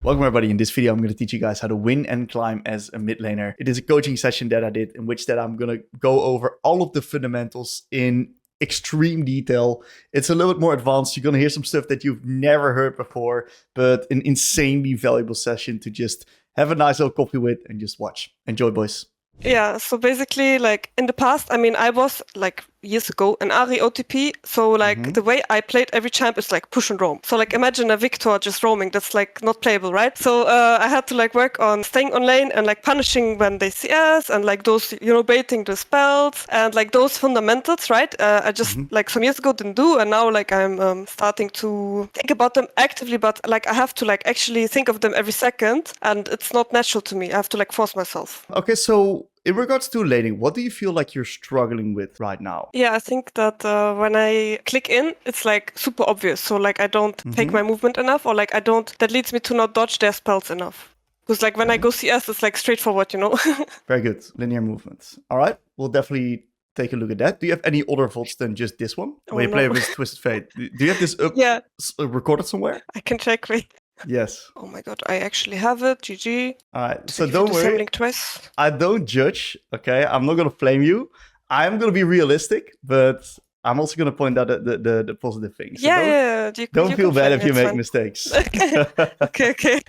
Welcome everybody. In this video, I'm going to teach you guys how to win and climb as a mid laner. It is a coaching session that I did in which that I'm going to go over all of the fundamentals in extreme detail. It's a little bit more advanced. You're going to hear some stuff that you've never heard before, but an insanely valuable session to just have a nice little coffee with and just watch. Enjoy, boys. Yeah, so basically, like, in the past, I was, like, years ago, an Ari OTP, so, like, the way I played every champ is, like, push and roam. So, like, imagine a Victor just roaming, that's, like, not playable, right? So, I had to, like, work on staying on lane and, like, punishing when they CS and, like, those, baiting the spells and, like, those fundamentals, right? I just, like, some years ago didn't do, and now, like, I'm starting to think about them actively, but, like, I have to, like, actually think of them every second, and it's not natural to me. I have to, like, force myself. Okay, so in regards to laning, what do you feel like you're struggling with right now? Yeah, I think that when I click in, it's like super obvious. So like I don't take my movement enough, or like that leads me to not dodge their spells enough. Because like when I go CS, it's like straightforward, Very good. Linear movements. All right, we'll definitely take a look at that. Do you have any other VODs than just this one? When you play with Twisted Fate. Do you have this up recorded somewhere? I can check. Wait. Yes. Oh my god, I actually have it. GG. All right, so don't worry. Twice. I don't judge, okay? I'm not going to flame you. I'm going to be realistic, but I'm also going to point out the positive things. So don't feel bad if you make mistakes. Okay.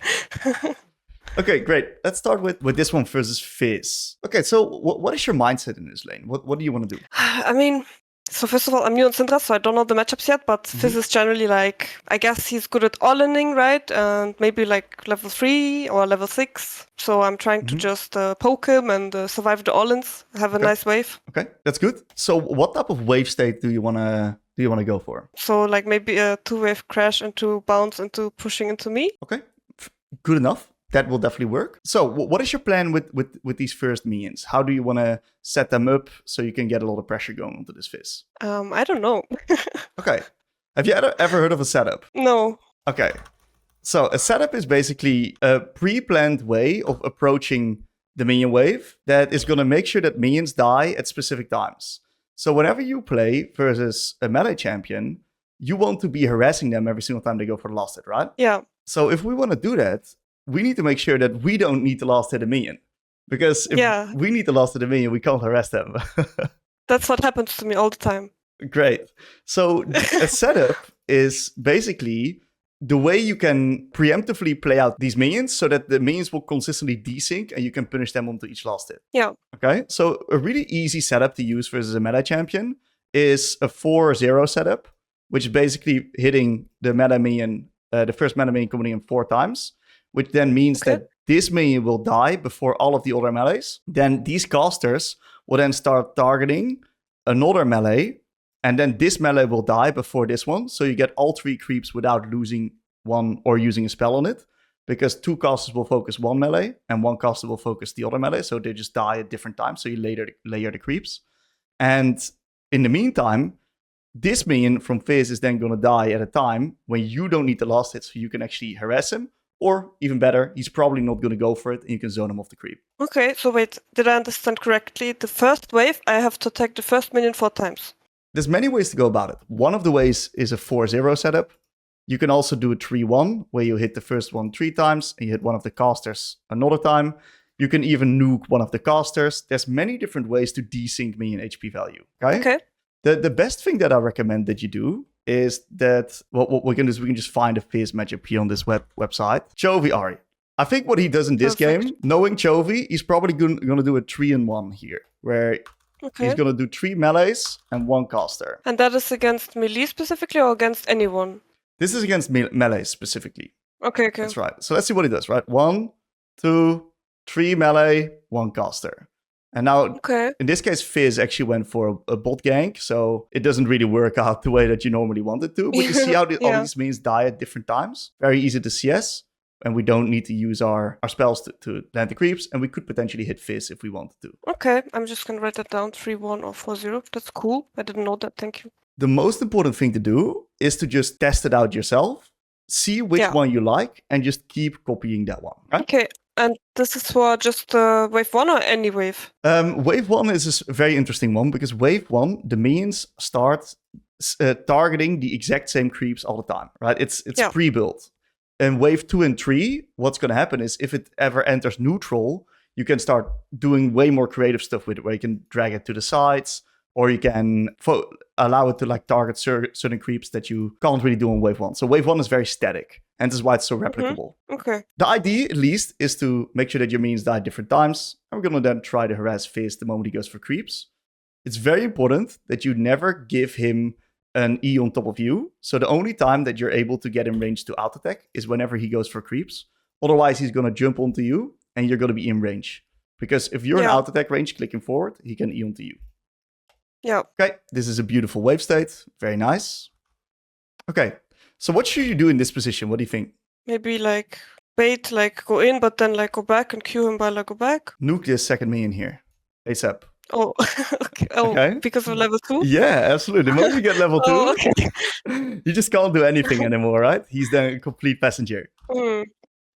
Okay, great. Let's start with this one versus Fizz. Okay, so what is your mindset in this lane? What do you want to do? I mean, so first of all, I'm new on Syndra, so I don't know the matchups yet, but Fizz is generally like, I guess he's good at all-inning, right? And maybe like level 3 or level 6. So I'm trying to just poke him and survive the all-ins, have a nice wave. Okay, that's good. So what type of wave state do you want to go for? So like maybe a 2-wave crash into bounce into pushing into me. Okay, good enough. That will definitely work. So what is your plan with these first minions? How do you want to set them up so you can get a lot of pressure going onto this Fizz? I don't know. Okay. Have you ever heard of a setup? No. Okay. So a setup is basically a pre-planned way of approaching the minion wave that is going to make sure that minions die at specific times. So whenever you play versus a melee champion, you want to be harassing them every single time they go for the last hit, right? Yeah. So if we want to do that, we need to make sure that we don't need the last hit a minion. Because if we need the last hit a minion, we can't harass them. That's what happens to me all the time. Great. So a setup is basically the way you can preemptively play out these minions so that the minions will consistently desync and you can punish them onto each last hit. Yeah. Okay, so a really easy setup to use versus a meta champion is a 4-0 setup, which is basically hitting the meta minion, the first meta minion coming in 4 times, which then means that this minion will die before all of the other melees. Then these casters will then start targeting another melee, and then this melee will die before this one. So you get all 3 creeps without losing one or using a spell on it, because 2 casters will focus one melee and 1 caster will focus the other melee. So they just die at different times. So you layer the creeps. And in the meantime, this minion from Fizz is then going to die at a time when you don't need the last hit, so you can actually harass him. Or even better, he's probably not going to go for it, and you can zone him off the creep. Okay, so wait, did I understand correctly? The first wave, I have to attack the first minion 4 times. There's many ways to go about it. One of the ways is a 4-0 setup. You can also do a 3-1, where you hit the first one 3 times, and you hit one of the casters another time. You can even nuke one of the casters. There's many different ways to desync minion HP value. Okay. The best thing that I recommend that you do is that what we can do is we can just find a Fizz matchup here on this website. Chovy Ari. I think what he does in this game, knowing Chovy, he's probably going to do a 3-in-1 here, where he's going to do 3 melees and 1 caster. And that is against melee specifically or against anyone? This is against melee specifically. Okay. That's right. So let's see what he does, right? 1, 2, 3 melee, 1 caster. And now, in this case, Fizz actually went for a bot gank, so it doesn't really work out the way that you normally want it to. But you see how all these minions die at different times. Very easy to CS, and we don't need to use our spells to land the creeps, and we could potentially hit Fizz if we wanted to. Okay, I'm just going to write that down, 3-1 or 4-0. That's cool. I didn't know that, thank you. The most important thing to do is to just test it out yourself, see which one you like, and just keep copying that one. Right? Okay. And this is for just wave 1 or any wave? Wave 1 is a very interesting one, because wave 1, the minions start targeting the exact same creeps all the time, right? It's pre-built. in wave 2 and 3, what's going to happen is if it ever enters neutral, you can start doing way more creative stuff with it, where you can drag it to the sides, or you can allow it to like target certain creeps that you can't really do on wave 1. So wave 1 is very static, and this is why it's so replicable. Okay. The idea, at least, is to make sure that your minions die at different times. And we're going to then try to harass Fizz the moment he goes for creeps. It's very important that you never give him an E on top of you. So the only time that you're able to get in range to out attack is whenever he goes for creeps. Otherwise, he's going to jump onto you and you're going to be in range. Because if you're in out attack range clicking forward, he can E onto you. Yeah. Okay, this is a beautiful wave state. Very nice. Okay, so what should you do in this position? What do you think? Maybe like wait, like go in, but then like go back and queue him while I go back. Nuke this second minion here. ASAP. Oh, okay. Oh, okay. Because of level 2? Yeah, absolutely. The moment you get level 2, okay. you just can't do anything anymore, right? He's then a complete passenger.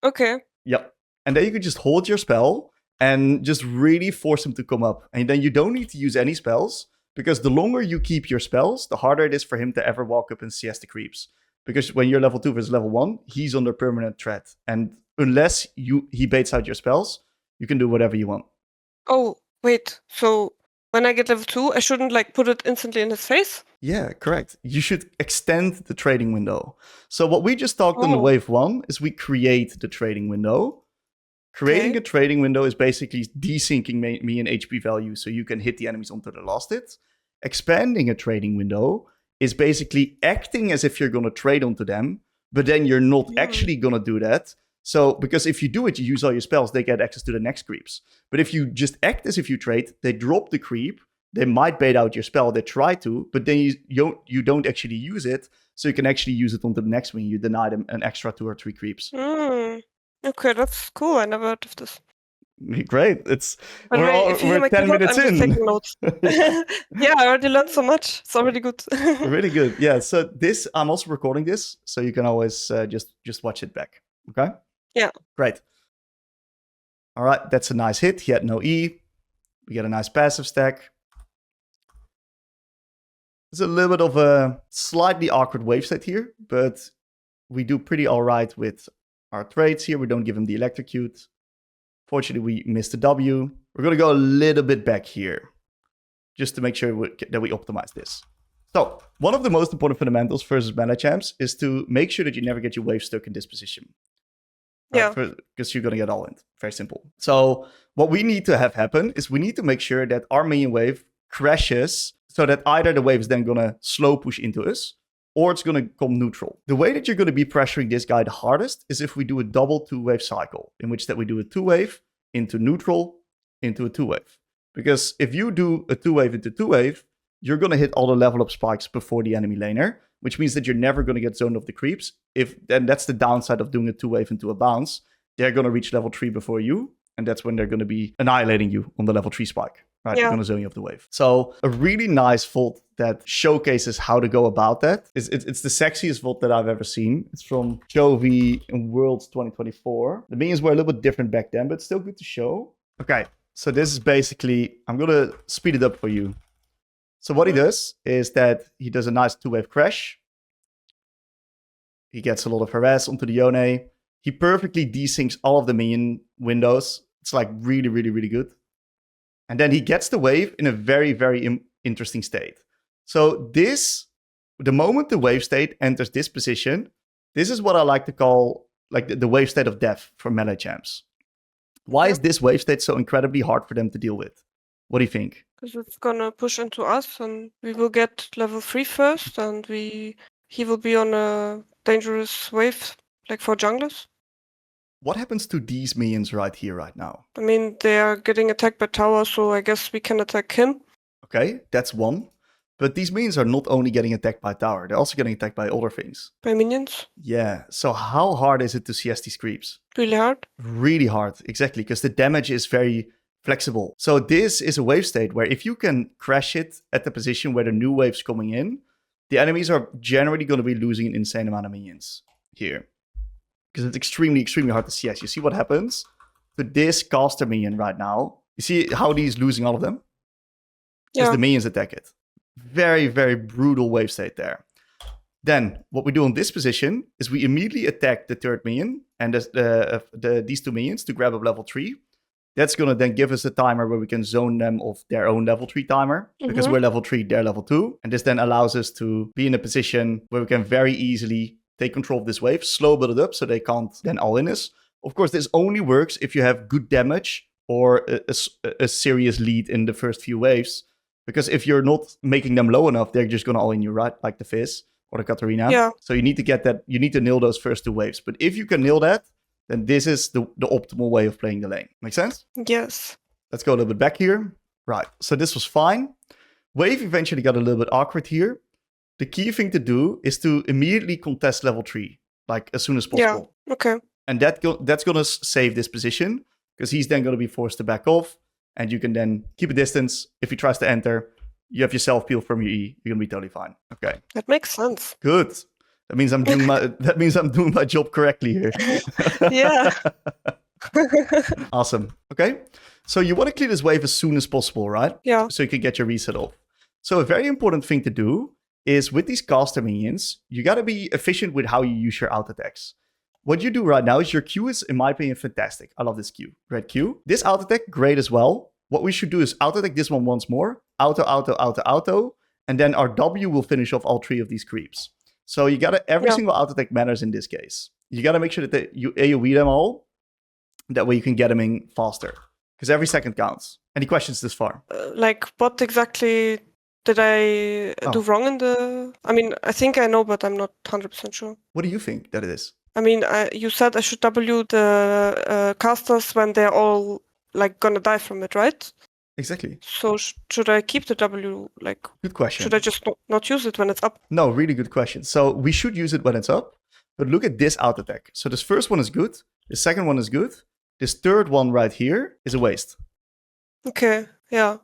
Okay. Yep. And then you can just hold your spell and just really force him to come up. And then you don't need to use any spells, because the longer you keep your spells, the harder it is for him to ever walk up and CS the creeps. Because when you're level 2 versus level 1, he's under permanent threat. And unless he baits out your spells, you can do whatever you want. Oh, wait. So when I get level 2, I shouldn't like put it instantly in his face? Yeah, correct. You should extend the trading window. So what we just talked on the wave 1 is we create the trading window. Creating a trading window is basically desyncing me in HP value so you can hit the enemies onto the last hit. Expanding a trading window is basically acting as if you're going to trade onto them, but then you're not actually going to do that. So, because if you do it, you use all your spells, they get access to the next creeps. But if you just act as if you trade, they drop the creep, they might bait out your spell, they try to, but then you don't actually use it, so you can actually use it onto the next one. You deny them an extra 2 or 3 creeps. Okay, that's cool. I never heard of this. Great. We're 10 minutes in. Taking notes. Yeah, I already learned so much. It's already good. Really good. Yeah, so this, I'm also recording this, so you can always just watch it back. Okay? Yeah. Great. All right, that's a nice hit. He had no E. We get a nice passive stack. It's a little bit of a slightly awkward wave state here, but we do pretty all right with our trades here. We don't give him the electrocute. Fortunately, we missed the W. We're going to go a little bit back here just to make sure that we optimize this. So, one of the most important fundamentals versus meta champs is to make sure that you never get your wave stuck in this position. Yeah. Because you're going to get all in. Very simple. So, what we need to have happen is we need to make sure that our minion wave crashes so that either the wave is then going to slow push into us, or it's going to come neutral. The way that you're going to be pressuring this guy the hardest is if we do a double 2-wave cycle, in which that we do a 2-wave into neutral, into a 2-wave. Because if you do a 2-wave into 2-wave, you're going to hit all the level up spikes before the enemy laner, which means that you're never going to get zoned off the creeps. And that's the downside of doing a 2-wave into a bounce. They're going to reach level 3 before you, and that's when they're going to be annihilating you on the level 3 spike. Right, they're going to zone you off the wave. So a really nice vault that showcases how to go about that. It's the sexiest vault that I've ever seen. It's from Chovy in Worlds 2024. The minions were a little bit different back then, but still good to show. Okay, so this is basically, I'm going to speed it up for you. So what he does is that he does a nice 2-wave crash. He gets a lot of harass onto the Yone. He perfectly desyncs all of the minion windows. It's like really, really, really good. And then he gets the wave in a very, very interesting state. So the moment the wave state enters this position, this is what I like to call like the wave state of death for melee champs. Why is this wave state so incredibly hard for them to deal with? What do you think? Because it's gonna push into us, and we will get level 3 first, and he will be on a dangerous wave, like for junglers. What happens to these minions right here, right now? I mean, they are getting attacked by tower, so I guess we can attack him. Okay, that's one. But these minions are not only getting attacked by tower, they're also getting attacked by other things. By minions? Yeah, so how hard is it to CS these creeps? Really hard? Really hard, exactly, because the damage is very flexible. So this is a wave state where if you can crash it at the position where the new wave's coming in, the enemies are generally going to be losing an insane amount of minions here. Because it's extremely, extremely hard to CS. You see what happens to this caster minion right now? You see how he's losing all of them? Because the minions attack it. Very, very brutal wave state there. Then what we do on this position is we immediately attack the third minion and these two minions to grab up level 3. That's going to then give us a timer where we can zone them off their own level 3 timer. Because we're level 3, they're level 2. And this then allows us to be in a position where we can very easily take control of this wave, slow build it up so they can't then all-in us. Of course, this only works if you have good damage or a serious lead in the first few waves. Because if you're not making them low enough, they're just going to all-in you, right? Like the Fizz or the Katarina. Yeah. So you need to get that. You need to nail those first 2 waves. But if you can nail that, then this is the optimal way of playing the lane. Make sense? Yes. Let's go a little bit back here. Right. So this was fine. Wave eventually got a little bit awkward here. The key thing to do is to immediately contest level 3, like as soon as possible. Yeah. Okay. And that's going to save this position because he's then going to be forced to back off. And you can then keep a distance. If he tries to enter, you have your self-peel from your E. You're going to be totally fine. Okay. That makes sense. Good. That means I'm doing my job correctly here. Yeah. Awesome. Okay. So you want to clear this wave as soon as possible, right? Yeah. So you can get your reset off. So a very important thing to do is with these caster minions, you got to be efficient with how you use your out attacks. What you do right now is your Q is, in my opinion, fantastic. I love this Q. Red Q. This out attack, great as well. What we should do is out attack this one once more. Auto, auto, auto, auto. And then our W will finish off all 3 of these creeps. So you got to, every single out attack matters in this case. You got to make sure that you AoE them all. That way you can get them in faster. Because every second counts. Any questions this far? Like, what exactly did I do wrong in the... I mean, I think I know, but I'm not 100% sure. What do you think that it is? I mean, you said I should W the casters when they're all, like, gonna die from it, right? Exactly. So should I keep the W, like... Good question. Should I just not use it when it's up? No, really good question. So we should use it when it's up. But look at this out attack. So this first one is good. The second one is good. This third one right here is a waste. Okay, yeah.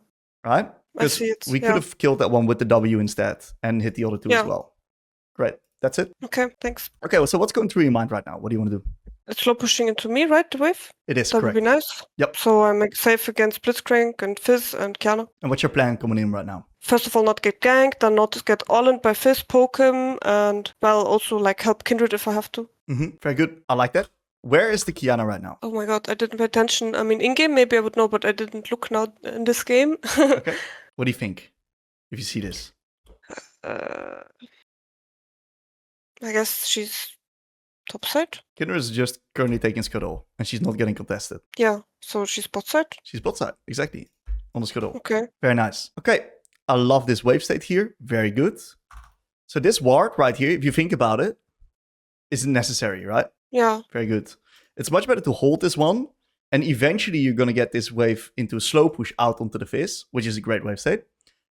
Right? I see it. We could have killed that one with the W instead and hit the other 2 as well. Great. That's it. Okay, thanks. Okay, well, so what's going through your mind right now? What do you want to do? It's slow pushing into me, right, the wave? It is, That correct. would be nice. Yep. So I'm safe against Blitzcrank and Fizz and Kiana. And what's your plan coming in right now? First of all, not get ganked, then not get all-in by Fizz, poke him, and, well, also, like, help Kindred if I have to. Very good. I like that. Where is the Kiana right now? Oh my god, I didn't pay attention. I mean, in-game maybe I would know, but I didn't look now in this game. Okay. What do you think if you see this? I guess she's topside. Kindred is just currently taking Scuttle, and she's not getting contested. Yeah, so she's bot side. She's bot side, exactly. On the Scuttle. Okay. Very nice. Okay, I love this wave state here. Very good. So this ward right here, if you think about it, isn't necessary, right? Yeah. Very good. It's much better to hold this one, and eventually you're going to get this wave into a slow push out onto the Fizz, which is a great wave state.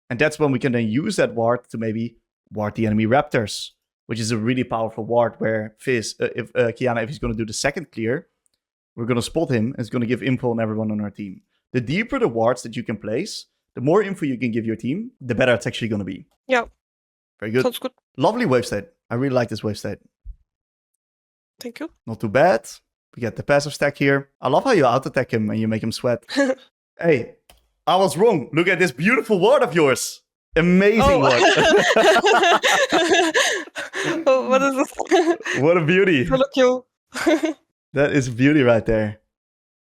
And that's when we can then use that ward to maybe ward the enemy Raptors, which is a really powerful ward where Fizz, if Kiana, if he's going to do the second clear, we're going to spot him and it's going to give info on everyone on our team. The deeper the wards that you can place, the more info you can give your team, the better it's actually going to be. Yeah. Very good. Sounds good. Lovely wave state. I really like this wave state. Thank you. Not too bad. We get the passive stack here. I love how you out-attack him and you make him sweat. Hey, I was wrong. Look at this beautiful ward of yours. Amazing ward. Oh, what is this? What a beauty. Look you. That is beauty right there.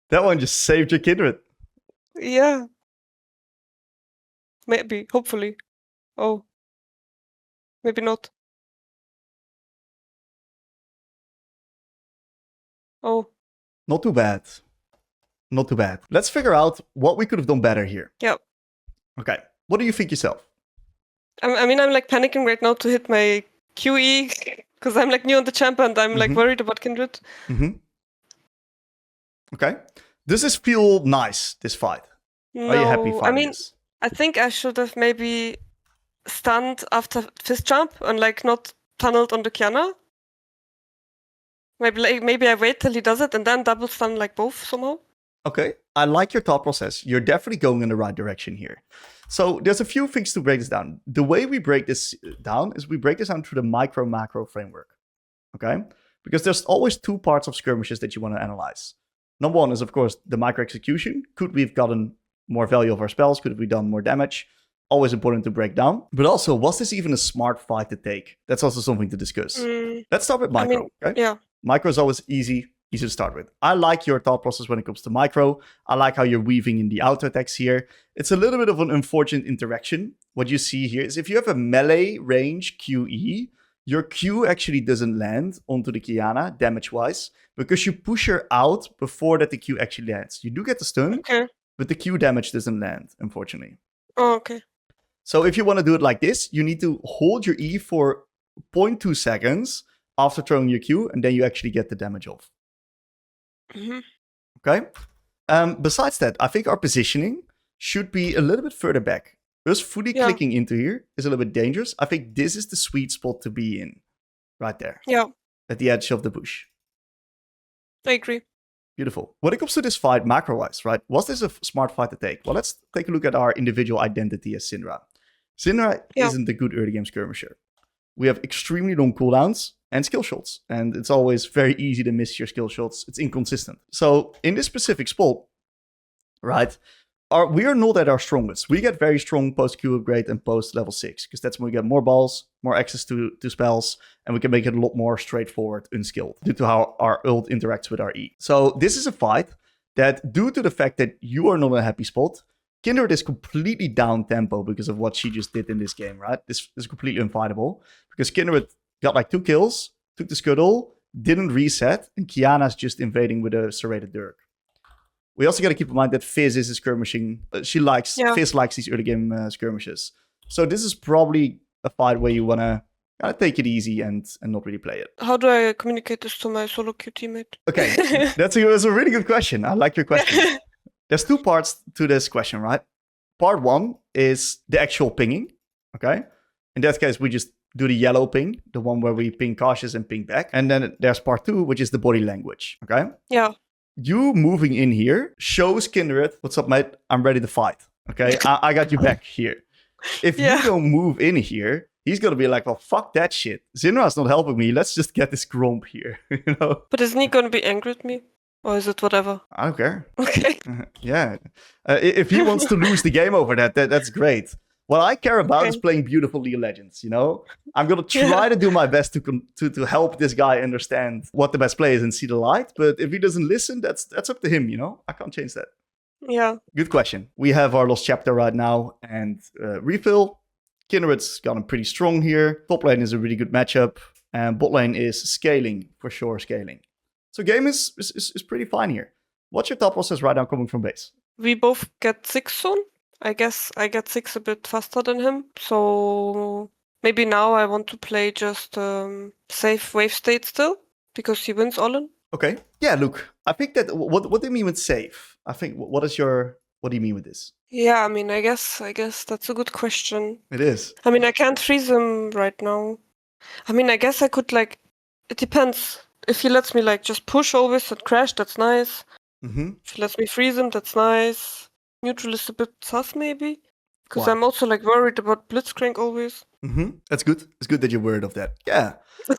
That one just saved your Kindred. Yeah. Maybe, hopefully. Oh. Maybe not. Oh. Not too bad. Not too bad. Let's figure out what we could have done better here. Yeah. Okay. What do you think yourself? I mean, I'm like panicking right now to hit my QE because I'm like new on the champ and I'm like worried about Kindred. Okay. Does this feel nice, this fight? No, Are you happy fighting I mean, this? I think I should have maybe stunned after fist jump and like not tunneled on the Kiana. Maybe I wait till he does it and then double stun like both somehow. Okay. I like your thought process. You're definitely going in the right direction here. So there's a few things to break this down. The way we break this down is we break this down through the micro-macro framework. Okay? Because there's always two parts of skirmishes that you want to analyze. Number one is, of course, the micro-execution. Could we have gotten more value of our spells? Could we have done more damage? always important to break down. But also, was this even a smart fight to take? That's also something to discuss. Let's start with micro. Okay? Yeah. Micro is always easy to start with. I like your thought process when it comes to micro. I like how you're weaving in the auto attacks here. It's a little bit of an unfortunate interaction. What you see here is if you have a melee range QE, your Q actually doesn't land onto the Qiyana damage-wise because you push her out before that the Q actually lands. You do get the stun, but the Q damage doesn't land, unfortunately. Oh, okay. So if you want to do it like this, you need to hold your E for 0.2 seconds after throwing your Q, and then you actually get the damage off. Okay? Besides that, I think our positioning should be a little bit further back. Us fully clicking into here is a little bit dangerous. I think this is the sweet spot to be in. Right there. Yeah. At the edge of the bush. I agree. Beautiful. When it comes to this fight, macro-wise, right? Was this a smart fight to take? Well, let's take a look at our individual identity as Syndra. Syndra isn't a good early game skirmisher. We have extremely long cooldowns and skill shots. And it's always very easy to miss your skill shots. It's inconsistent. So in this specific spot, right, we are not at our strongest. We get very strong post-Q upgrade and post-level 6. Because that's when we get more balls, more access to spells. And we can make it a lot more straightforward, unskilled. Due to how our ult interacts with our E. So this is a fight that, due to the fact that you are not in a happy spot, Kindred is completely down tempo because of what she just did in this game, right? This is completely unfightable. Because Kindred got like 2 kills, took the scuttle, didn't reset, and Qiyana's just invading with a serrated Dirk. We also got to keep in mind that Fizz is a skirmishing. Fizz likes these early game skirmishes. So this is probably a fight where you want to take it easy and not really play it. How do I communicate this to my solo queue teammate? Okay, that's a really good question. I like your question. There's 2 parts to this question, right? Part 1 is the actual pinging, okay? In that case, we just do the yellow ping, the one where we ping cautious and ping back. And then there's part 2, which is the body language, okay? Yeah. You moving in here shows Kindred, what's up, mate? I'm ready to fight, okay? I got you back here. If you don't move in here, he's going to be like, well, fuck that shit. Zinra's not helping me. Let's just get this gromp here, you know? But isn't he going to be angry at me? Or is it whatever? I don't care. Okay. Yeah. If he wants to lose the game over that's great. What I care about is playing beautiful League of Legends, you know? I'm going to try to do my best to help this guy understand what the best play is and see the light. But if he doesn't listen, that's up to him, you know? I can't change that. Yeah. Good question. We have our lost chapter right now. And refill. Kindred's gotten pretty strong here. Top lane is a really good matchup. And bot lane is scaling, for sure scaling. So game is pretty fine here. What's your thought process right now coming from base? We both get 6 soon. I guess I get 6 a bit faster than him. So maybe now I want to play just safe wave state still. Because he wins all in. Okay. Yeah, look. I think that... What do you mean with safe? I think... What do you mean with this? Yeah, I mean, I guess that's a good question. It is. I mean, I can't freeze him right now. I mean, I guess I could like... It depends. If he lets me like just push always and crash, that's nice. If he lets me freeze him, that's nice. Neutral is a bit sus maybe. Because I'm also like worried about Blitzcrank always. That's good. It's good that you're worried of that. Yeah.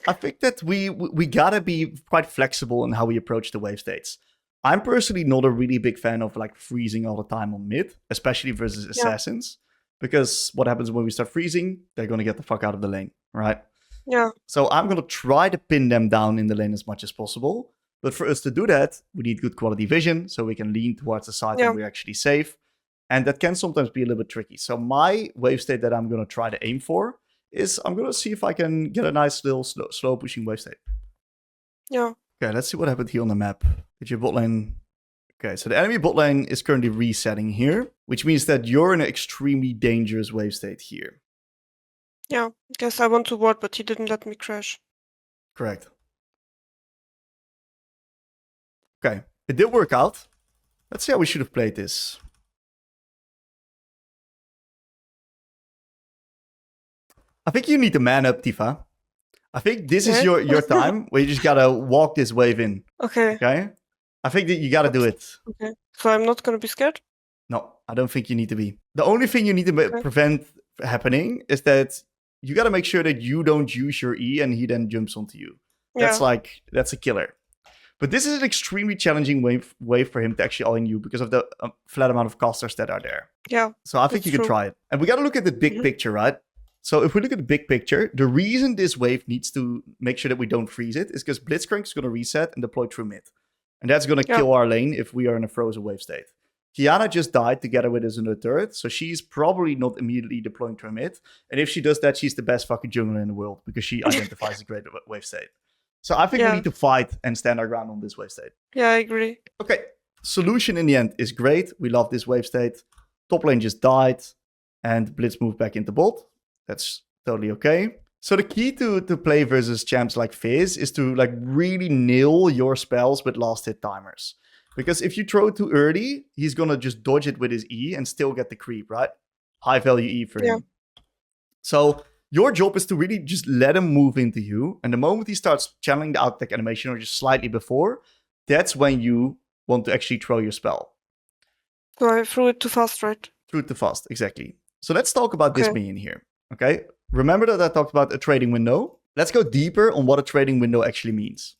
I think that we gotta be quite flexible in how we approach the wave states. I'm personally not a really big fan of like freezing all the time on mid, especially versus assassins. Because what happens when we start freezing? They're gonna get the fuck out of the lane, right? Yeah. So I'm going to try to pin them down in the lane as much as possible. But for us to do that, we need good quality vision so we can lean towards the side and we're actually safe. And that can sometimes be a little bit tricky. So my wave state that I'm going to try to aim for is I'm going to see if I can get a nice little slow pushing wave state. Yeah. Okay, let's see what happened here on the map. Did your bot lane... Okay, so the enemy bot lane is currently resetting here, which means that you're in an extremely dangerous wave state here. Yeah, guess I want to ward, but he didn't let me crash. Correct. Okay, it did work out. Let's see how we should have played this. I think you need to man up, Tifa. I think this is your time where you just gotta walk this wave in. Okay. Okay? I think that you gotta do it. Okay. So I'm not gonna be scared? No, I don't think you need to be. The only thing you need to prevent happening is that you gotta make sure that you don't use your E and he then jumps onto you. That's a killer. But this is an extremely challenging wave for him to actually all-in you because of the flat amount of casters that are there. Yeah. So I think you can try it. And we got to look at the big picture, right? So if we look at the big picture, the reason this wave needs to make sure that we don't freeze it is because Blitzcrank is going to reset and deploy through mid. And that's going to kill our lane if we are in a frozen wave state. Kiana just died together with us in the turret, so she's probably not immediately deploying through mid. And if she does that, she's the best fucking jungler in the world because she identifies a great wave state. So I think we need to fight and stand our ground on this wave state. Yeah, I agree. Okay, solution in the end is great. We love this wave state. Top lane just died, and Blitz moved back into bot. That's totally okay. So the key to play versus champs like Fizz is to like really nail your spells with last hit timers. Because if you throw it too early, he's gonna just dodge it with his E and still get the creep, right? High value E for him. So your job is to really just let him move into you. And the moment he starts channeling the out-attack animation or just slightly before, that's when you want to actually throw your spell. So I threw it too fast, right? Threw it too fast, exactly. So let's talk about this minion here, okay? Remember that I talked about a trading window? Let's go deeper on what a trading window actually means.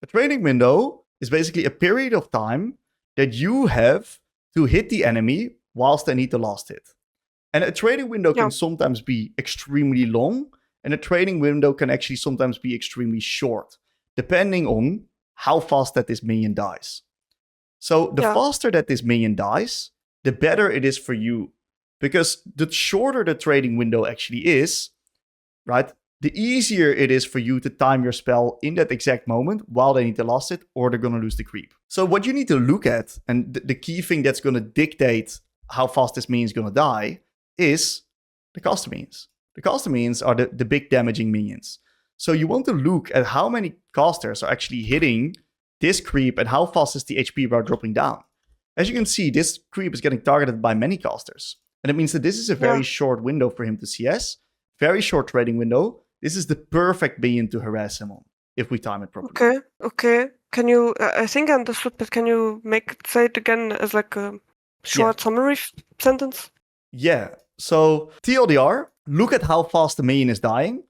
A trading window is basically a period of time that you have to hit the enemy whilst they need the last hit. And a trading window can sometimes be extremely long, and a trading window can actually sometimes be extremely short, depending on how fast that this minion dies. So the faster that this minion dies, the better it is for you. Because the shorter the trading window actually is, right, the easier it is for you to time your spell in that exact moment while they need to last it, or they're going to lose the creep. So what you need to look at, and the key thing that's going to dictate how fast this minion is going to die, is the caster minions. The caster minions are the big damaging minions. So you want to look at how many casters are actually hitting this creep and how fast is the HP bar dropping down. As you can see, this creep is getting targeted by many casters. And it means that this is a very short window for him to CS. Very short trading window. This is the perfect minion to harass him on, if we time it properly. Okay. Can you, I think I understood, but can you say it again as like a short summary sentence? Yeah. So TLDR, look at how fast the minion is dying.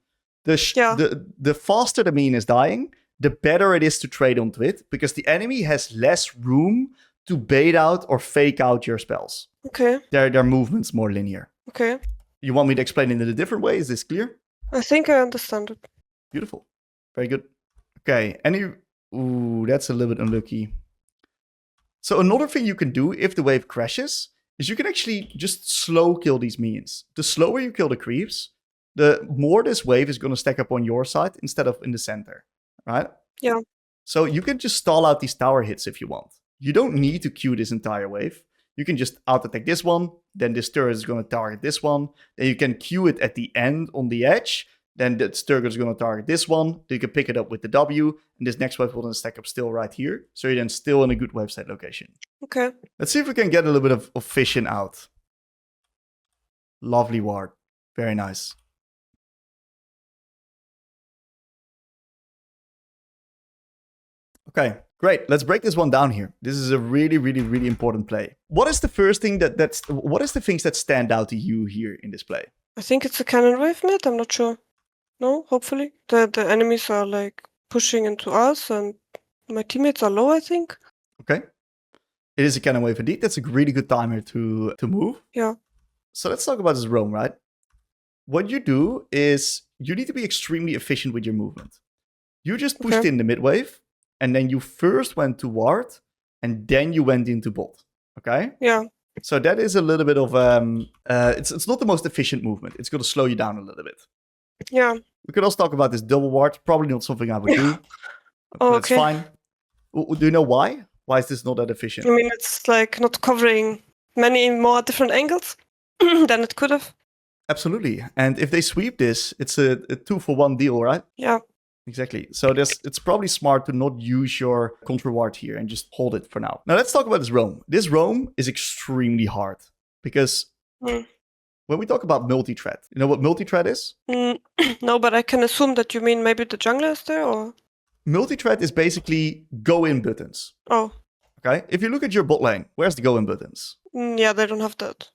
The faster the minion is dying, the better it is to trade onto it, because the enemy has less room to bait out or fake out your spells. Okay. Their movement's more linear. Okay. You want me to explain it in a different way? Is this clear? I think I understand it. Beautiful. Very good. Okay. Ooh, that's a little bit unlucky. So another thing you can do if the wave crashes is you can actually just slow kill these minions. The slower you kill the creeps, the more this wave is going to stack up on your side instead of in the center. Right? Yeah. So you can just stall out these tower hits if you want. You don't need to queue this entire wave. You can just out-attack this one, then this turret is going to target this one, then you can queue it at the end on the edge, then the turret is going to target this one, then you can pick it up with the W, and this next wave will then stack up still right here, so you're then still in a good wave state location. Okay. Let's see if we can get a little bit of vision out. Lovely ward. Very nice. Okay. Great. Let's break this one down here. This is a really, really, really important play. What is the first thing what is the things that stand out to you here in this play? I think it's a cannon wave mid. I'm not sure. No, hopefully. The enemies are like pushing into us and my teammates are low, I think. Okay. It is a cannon wave indeed. That's a really good timer to move. Yeah. So let's talk about this roam, right? What you do is you need to be extremely efficient with your movement. You just pushed in the mid wave. And then you first went to ward, and then you went into bot. Okay? Yeah. So that is a little bit of it's not the most efficient movement. It's going to slow you down a little bit. Yeah. We could also talk about this double ward. Probably not something I would do. That's fine. Do you know why? Why is this not that efficient? I mean, it's like not covering many more different angles than it could have. Absolutely. And if they sweep this, it's a 2-for-1 deal, right? Yeah. Exactly. So it's probably smart to not use your control ward here and just hold it for now. Now let's talk about this roam. This roam is extremely hard because when we talk about multi-threat, you know what multi-threat is? No, but I can assume that you mean maybe the jungler is there, or? Multi-threat is basically go-in buttons. Oh. Okay. If you look at your bot lane, where's the go-in buttons? Yeah, they don't have that.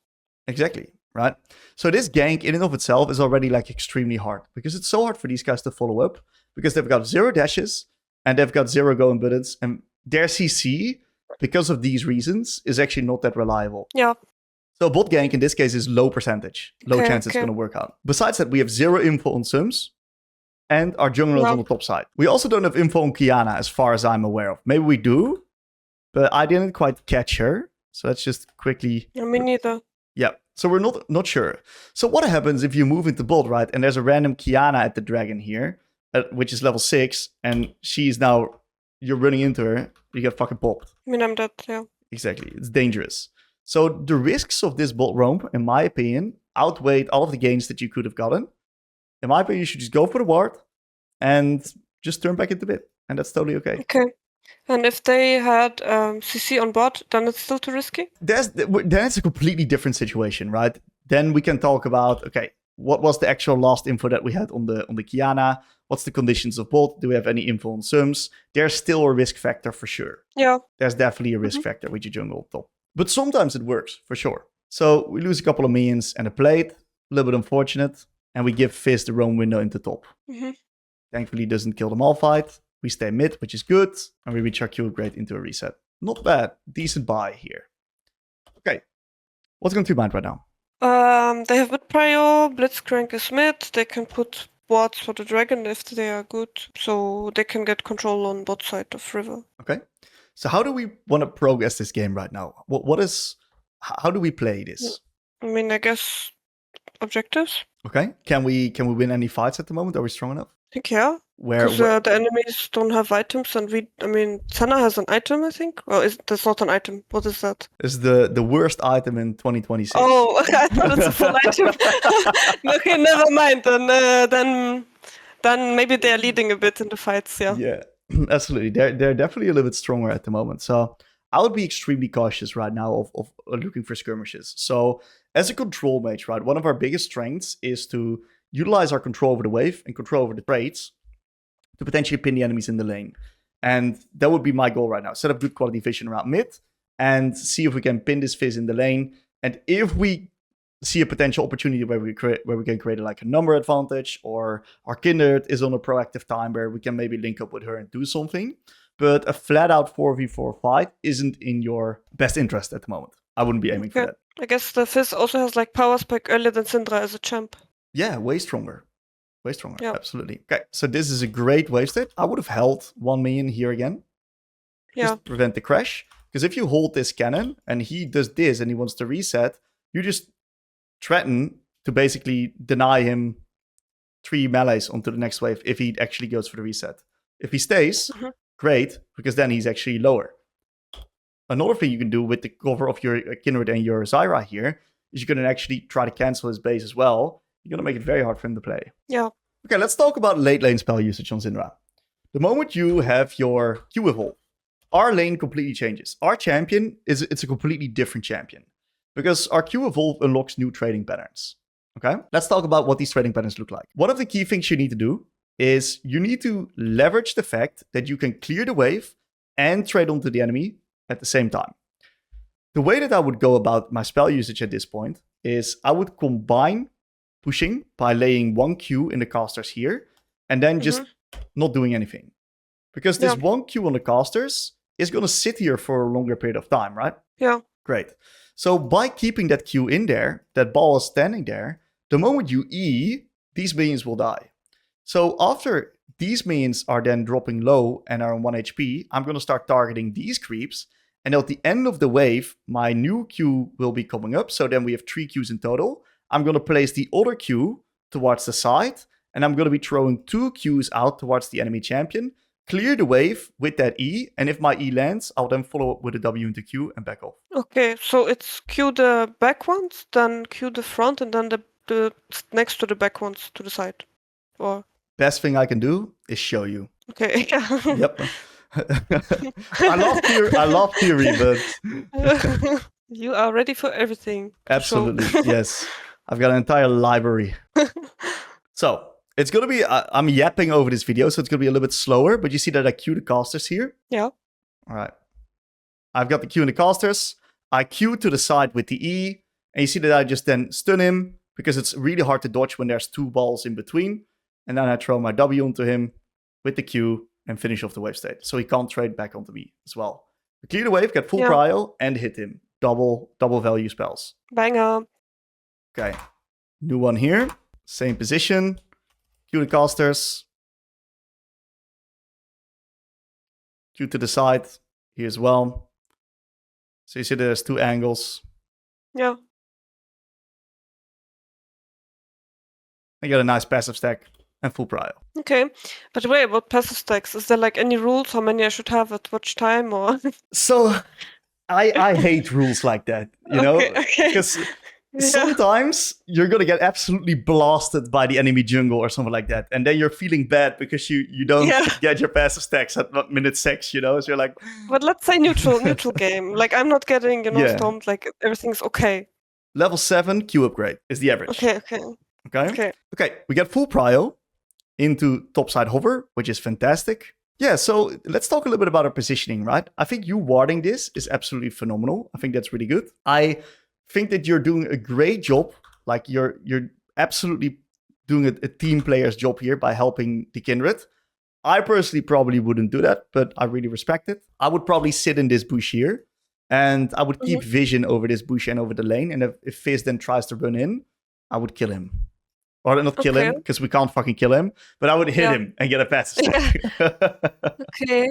Exactly. Right. So this gank in and of itself is already like extremely hard because it's so hard for these guys to follow up because they've got 0 dashes and they've got 0 going buttons, and their CC, because of these reasons, is actually not that reliable. Yeah. So bot gank in this case is low percentage. Low chance it's going to work out. Besides that, we have 0 info on Sums, and our jungler is on the top side. We also don't have info on Kiana, as far as I'm aware of. Maybe we do, but I didn't quite catch her. So let's just quickly... Yeah, me neither. Yeah, so we're not sure. So what happens if you move into bot, right? And there's a random Kiana at the dragon here, which is level 6, and she's now... You're running into her, you get fucking popped. I mean, I'm dead, yeah. Exactly, it's dangerous. So the risks of this bot roam, in my opinion, outweighed all of the gains that you could have gotten. In my opinion, you should just go for the ward and just turn back into mid. And that's totally okay. Okay. And if they had CC on bot, then it's still too risky? Then it's a completely different situation, right? Then we can talk about, okay, what was the actual last info that we had on the Kiana? What's the conditions of bot? Do we have any info on Sums? There's still a risk factor for sure. Yeah. There's definitely a risk factor with your jungle up top. But sometimes it works, for sure. So we lose a couple of minions and a plate. A little bit unfortunate. And we give Fizz the roam window into top. Thankfully, it doesn't kill the Malphite. We stay mid, which is good. And we reach our Q upgrade into a reset. Not bad. Decent buy here. Okay. What's going through your mind right now? They have mid prio. Blitzcrank is mid. They can put wards for the dragon if they are good. So they can get control on bot side of river. Okay. So how do we want to progress this game right now? How do we play this? I mean, I guess objectives. Okay. Can we win any fights at the moment? Are we strong enough? I think, yeah. Where Because the enemies don't have items, and Senna has an item, I think. Well, that's not an item. What is that? It's the worst item in 2026. Oh, I thought it's a full item. Okay, never mind. Then maybe they're leading a bit in the fights, yeah. Yeah, absolutely. They're definitely a little bit stronger at the moment. So I would be extremely cautious right now of looking for skirmishes. So as a control mage, right, one of our biggest strengths is to utilize our control over the wave and control over the trades to potentially pin the enemies in the lane. And that would be my goal right now. Set up good quality vision around mid and see if we can pin this Fizz in the lane. And if we see a potential opportunity where we can create like a number advantage, or our Kindred is on a proactive time where we can maybe link up with her and do something. But a flat out 4v4 fight isn't in your best interest at the moment. I wouldn't be aiming for that. I guess the Fizz also has like power spike earlier than Syndra as a champ. Yeah, way stronger. Way stronger, yeah. Absolutely. Okay, so this is a great wave state. I would have held 1 minion here again. Yeah. Just to prevent the crash. Because if you hold this cannon and he does this and he wants to reset, you just threaten to basically deny him 3 melees onto the next wave if he actually goes for the reset. If he stays, great, because then he's actually lower. Another thing you can do with the cover of your Kindred and your Zyra here is you're going to actually try to cancel his base as well. You're going to make it very hard for him to play. Yeah. Okay, let's talk about late lane spell usage on Syndra. The moment you have your Q evolve, our lane completely changes. Our champion it's a completely different champion. Because our Q evolve unlocks new trading patterns. Okay? Let's talk about what these trading patterns look like. One of the key things you need to do is you need to leverage the fact that you can clear the wave and trade onto the enemy at the same time. The way that I would go about my spell usage at this point is I would combine pushing by laying 1 Q in the casters here and then just not doing anything. Because this 1 Q on the casters is going to sit here for a longer period of time, right? Yeah. Great. So by keeping that Q in there, that ball is standing there, the moment you E, these minions will die. So after these minions are then dropping low and are on 1 HP, I'm going to start targeting these creeps. And at the end of the wave, my new Q will be coming up. So then we have 3 Qs in total. I'm going to place the other Q towards the side. And I'm going to be throwing 2 Qs out towards the enemy champion. Clear the wave with that E. And if my E lands, I'll then follow up with a W into Q and back off. Okay, so it's Q the back ones, then Q the front, and then the next to the back ones to the side. Or best thing I can do is show you. Okay. Yep. I love theory, but you are ready for everything. Absolutely, yes. I've got an entire library. So it's gonna be. I'm yapping over this video, so it's gonna be a little bit slower. But you see that I queue the casters here. Yeah. All right. I've got the Q in the casters. I Q to the side with the E, and you see that I just then stun him because it's really hard to dodge when there's 2 balls in between. And then I throw my W onto him with the Q, and finish off the wave state. So he can't trade back onto me as well. We clear the wave, get full Yeah. prio, and hit him. Double value spells. Banger. Okay. New one here. Same position. Cue the casters. Cue to the side. Here as well. So you see there's 2 angles. Yeah. I got a nice passive stack and full prio. Okay. By the way, about passive stacks, is there like any rules how many I should have at which time or? So I hate rules like that, you know? Okay. Because Yeah. sometimes you're gonna get absolutely blasted by the enemy jungle or something like that. And then you're feeling bad because you don't get your passive stacks at minute 6, you know? So you're like... But let's say neutral game. Like I'm not getting, Yeah. stormed, like everything's okay. Level 7 Q upgrade is the average. Okay. Okay, we get full prio into topside hover, which is fantastic. Yeah, so let's talk a little bit about our positioning, right? I think you warding this is absolutely phenomenal. I think that's really good. I think that you're doing a great job. Like you're absolutely doing a team player's job here by helping the kindred. I personally probably wouldn't do that, but I really respect it. I would probably sit in this bush here, and I would keep vision over this bush and over the lane. And if Fizz then tries to run in, I would kill him. Or not kill him, because we can't fucking kill him. But I would hit him and get a passive stack. Okay.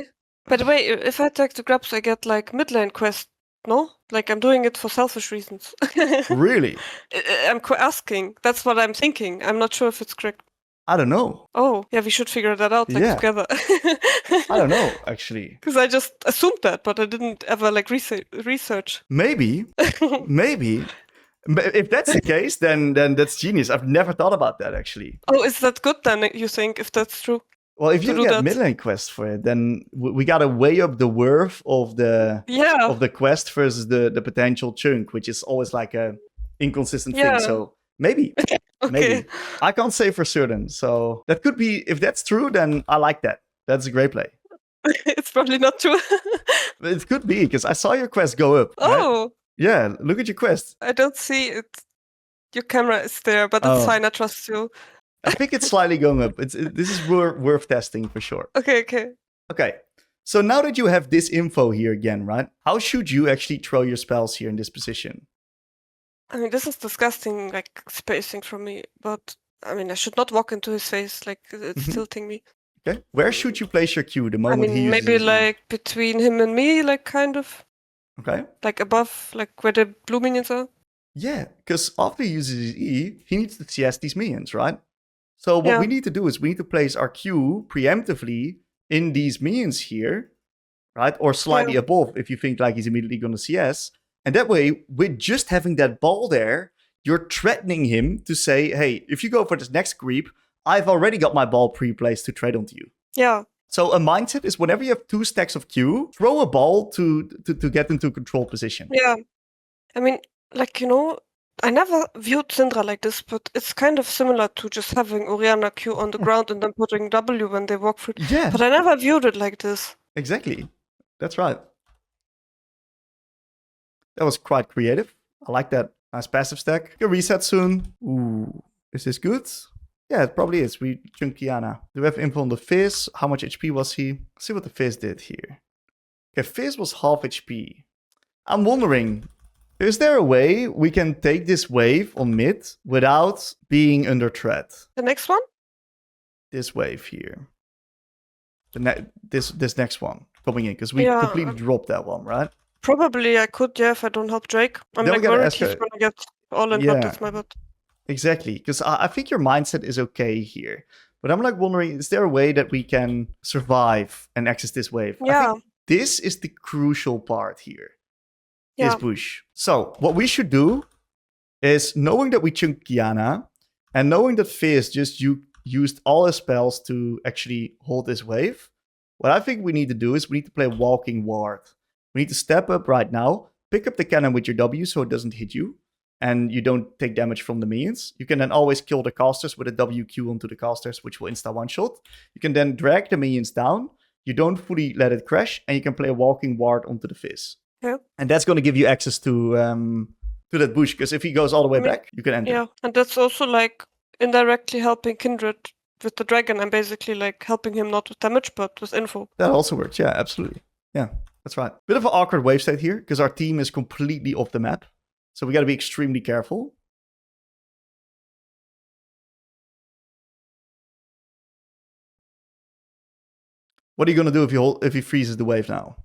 By the way, if I take the grabs, I get like mid lane quest, no? Like I'm doing it for selfish reasons. Really? I'm asking. That's what I'm thinking. I'm not sure if it's correct. I don't know. Oh, yeah, we should figure that out together. I don't know, actually. Because I just assumed that, but I didn't ever like research. Maybe. If that's the case, then that's genius. I've never thought about that, actually. Oh, is that good then, you think, if that's true? Well, if you get mid lane quest for it, then we gotta weigh up the worth of the quest versus the potential chunk, which is always like a inconsistent thing. So maybe. Maybe. I can't say for certain. So that could be, if that's true, then I like that. That's a great play. It's probably not true. It could be, because I saw your quest go up. Oh. Right? Yeah, look at your quest. I don't see it. Your camera is there, but it's fine. I trust you. I think it's slightly going up. This is worth testing for sure. Okay. So now that you have this info here again, right? How should you actually throw your spells here in this position? I mean, this is disgusting, like spacing from me. But I mean, I should not walk into his face. Like it's tilting me. Okay. Where should you place your Q the moment he uses maybe like between him and me, like kind of. Okay. Like above, like where the blue minions are. Yeah, because after he uses his E, he needs to CS these minions, right? So what we need to do is we need to place our Q preemptively in these minions here, right? Or slightly above if you think like he's immediately going to CS. And that way, with just having that ball there, you're threatening him to say, hey, if you go for this next creep, I've already got my ball pre-placed to trade onto you. Yeah. So a mindset is whenever you have 2 stacks of Q, throw a ball to get into control position. Yeah. I mean, like, I never viewed Syndra like this, but it's kind of similar to just having Orianna Q on the ground and then putting W when they walk through. Yeah. But I never viewed it like this. Exactly. That's right. That was quite creative. I like that. Nice passive stack. Can reset soon. Ooh. Is this good? Yeah, it probably is. We chunk Kiana. Do we have info on the Fizz? How much HP was he? Let's see what the Fizz did here. Okay, Fizz was half HP. I'm wondering, is there a way we can take this wave on mid without being under threat? The next one? This wave here. This next one coming in, because we completely dropped that one, right? Probably I could, if I don't help Drake. I'm like worried he's gonna get all in, but that's my bad. Exactly, because I think your mindset is okay here. But I'm like wondering, is there a way that we can survive and access this wave? Yeah. I think this is the crucial part here. This push. So what we should do is, knowing that we chunk Kiana and knowing that Fizz just used all his spells to actually hold this wave, what I think we need to do is we need to play Walking Ward. We need to step up right now, pick up the cannon with your W so it doesn't hit you, and you don't take damage from the minions. You can then always kill the casters with a WQ onto the casters, which will insta one-shot. You can then drag the minions down. You don't fully let it crash, and you can play a Walking Ward onto the Fizz. Yeah. And that's going to give you access to that bush, because if he goes all the way back, you can enter. Yeah, and that's also like indirectly helping Kindred with the dragon, I'm basically like helping him not with damage, but with info. That also works. Yeah, absolutely. Yeah, that's right. Bit of an awkward wave state here because our team is completely off the map. So we got to be extremely careful. What are you going to do if he freezes the wave now?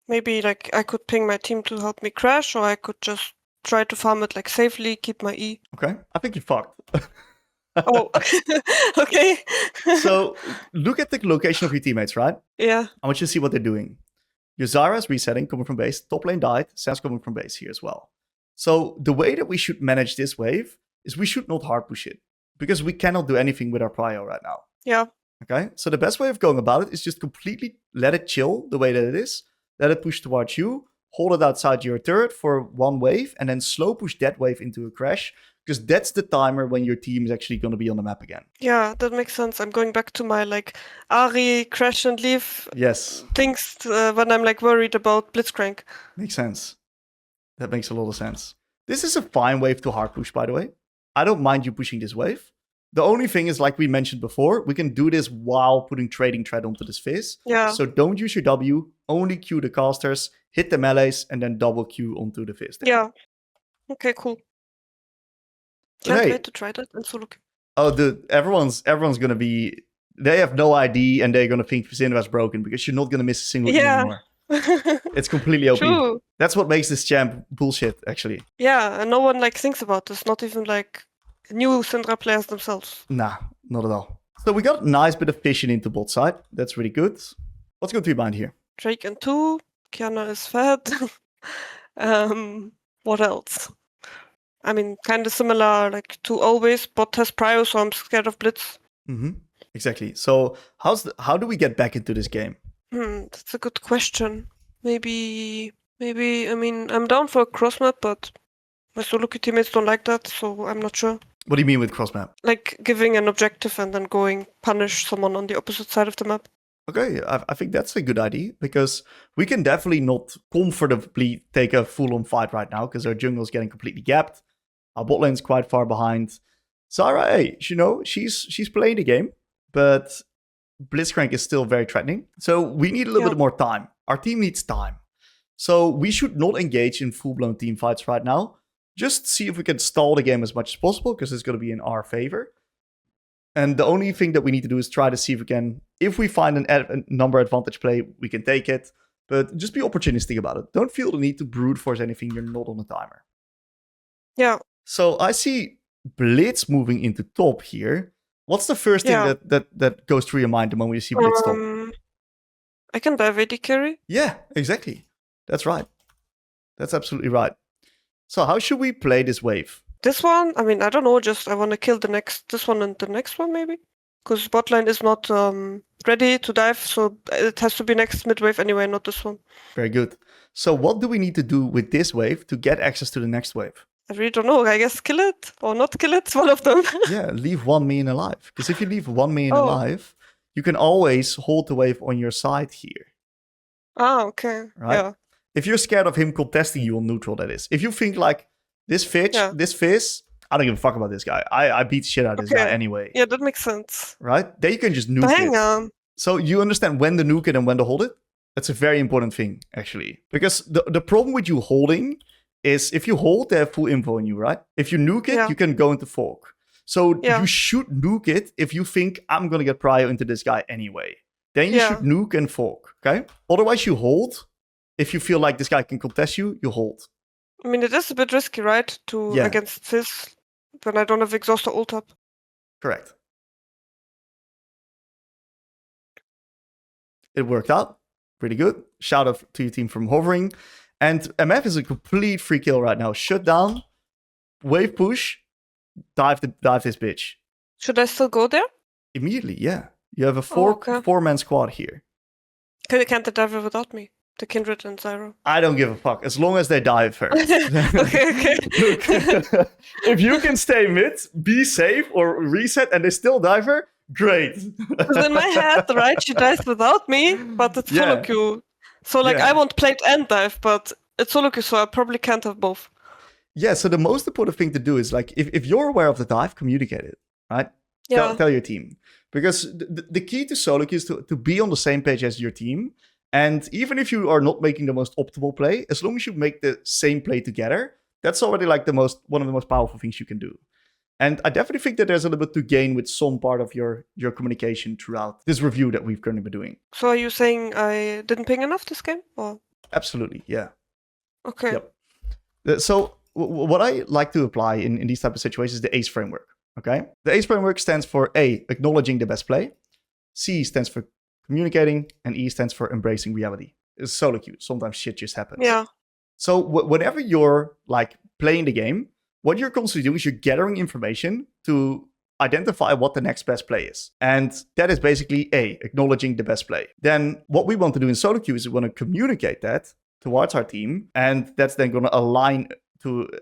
Maybe like I could ping my team to help me crash, or I could just try to farm it like safely, keep my E. Okay, I think you fucked. Oh, okay. So look at the location of your teammates, right? Yeah. I want you to see what they're doing. Your Zyra is resetting, coming from base. Top lane died. Sam's coming from base here as well. So the way that we should manage this wave is we should not hard push it because we cannot do anything with our prio right now. Yeah. Okay, so the best way of going about it is just completely let it chill the way that it is. Let it push towards you. Hold it outside your turret for one wave and then slow push that wave into a crash because that's the timer when your team is actually going to be on the map again. Yeah, that makes sense. I'm going back to my like Ahri crash and leave things when I'm like worried about Blitzcrank. Makes sense. That makes a lot of sense. This is a fine wave to hard push, by the way. I don't mind you pushing this wave. The only thing is, like we mentioned before, we can do this while putting Trading Thread onto this Fizz. Yeah. So don't use your W, only Q the casters, hit the melees, and then double Q onto the Fizz. Yeah. Okay, cool. Can't wait to try that. I'm so looking. Oh, dude, everyone's gonna be... They have no ID, and they're gonna think Syndra is broken, because you're not gonna miss a single game anymore. It's completely OP. True. That's what makes this champ bullshit, actually. Yeah, and no one like thinks about this. Not even like new Syndra players themselves. Nah, not at all. So we got a nice bit of vision into bot side. That's really good. Let's go to your bind here. Drake and 2. Kiana is fed. What else? I mean, kind of similar like to always. Bot has prio, so I'm scared of Blitz. Mm-hmm. Exactly. So how do we get back into this game? That's a good question. Maybe. I mean, I'm down for a cross map, but my solo queue teammates don't like that, so I'm not sure. What do you mean with cross map? Like giving an objective and then going punish someone on the opposite side of the map. Okay, I think that's a good idea, because we can definitely not comfortably take a full-on fight right now, because our jungle is getting completely gapped. Our bot lane's quite far behind. Zyra, hey, you know, she's playing the game, but Blitzcrank is still very threatening. So we need a little bit more time. Our team needs time. So we should not engage in full-blown team fights right now. Just see if we can stall the game as much as possible, because it's going to be in our favor. And the only thing that we need to do is try to see if we can, if we find a number advantage play, we can take it. But just be opportunistic about it. Don't feel the need to brute force anything you're not on a timer. Yeah. So I see Blitz moving into top here. What's the first thing that goes through your mind the moment you see Blitz top? I can dive AD carry. Yeah, exactly. That's right. That's absolutely right. So how should we play this wave? This one, I mean, I don't know, just I want to kill this one and the next one maybe? Because bot lane is not ready to dive, so it has to be next mid wave anyway, not this one. Very good. So what do we need to do with this wave to get access to the next wave? I really don't know. I guess kill it or not kill it, one of them. Yeah, leave one minion alive. Because if you leave one minion alive, you can always hold the wave on your side here. Ah, okay. Right? Yeah. If you're scared of him contesting you on neutral, that is. If you think like, this Fizz, I don't give a fuck about this guy. I beat the shit out of this guy anyway. Yeah, that makes sense. Right? Then you can just nuke hang it. On. So you understand when to nuke it and when to hold it? That's a very important thing, actually. Because the problem with you holding is if you hold, they have full info on you, right? If you nuke it, you can go into fork. So you should nuke it if you think, I'm going to get prio into this guy anyway. Then you should nuke and fork, okay? Otherwise, you hold. If you feel like this guy can contest you, you hold. I mean, it is a bit risky, right? Against Fizz when I don't have exhaust or ult up. Correct. It worked out. Pretty good. Shout out to your team from hovering. And MF is a complete free kill right now. Shut down, wave push, dive this bitch. Should I still go there? Immediately, yeah. You have a four-man squad here. Can't they dive without me? The Kindred and Zyra. I don't give a fuck, as long as they dive first. Okay. Look, if you can stay mid, be safe, or reset, and they still dive her, great. Because in my head, right, she dies without me, but it's solo queue. So, like, I want plate and dive, but it's solo queue, so I probably can't have both. Yeah, so the most important thing to do is like if you're aware of the dive, communicate it, right? Yeah. Tell your team. Because the key to solo queue is to be on the same page as your team. And even if you are not making the most optimal play, as long as you make the same play together, that's already like one of the most powerful things you can do. And I definitely think that there's a little bit to gain with some part of your communication throughout this review that we've currently been doing. So are you saying I didn't ping enough this game? Or? Absolutely, yeah. Okay. Yep. So what I like to apply in these type of situations is the ACE framework. Okay. The ACE framework stands for A, acknowledging the best play. C stands for communicating, and E stands for embracing reality. It's solo queue. Sometimes shit just happens. Yeah. So whenever you're like playing the game, what you're constantly doing is you're gathering information to identify what the next best play is. And that is basically A, acknowledging the best play. Then what we want to do in solo queue is we want to communicate that towards our team, and that's then going to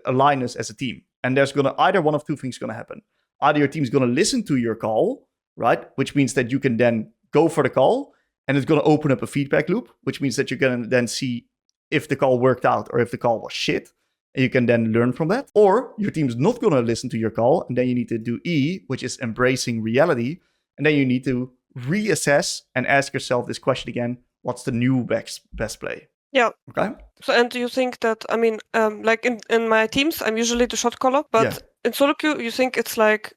align us as a team. And there's going to either one of two things going to happen. Either your team's going to listen to your call, right? Which means that you can then go for the call, and it's going to open up a feedback loop, which means that you're going to then see if the call worked out or if the call was shit, and you can then learn from that. Or your team's not going to listen to your call, and then you need to do E, which is embracing reality, and then you need to reassess and ask yourself this question again: what's the new best play? Yeah. Okay. So, and do you think that, I mean, like in my teams, I'm usually the shot caller, but in solo queue, you think it's like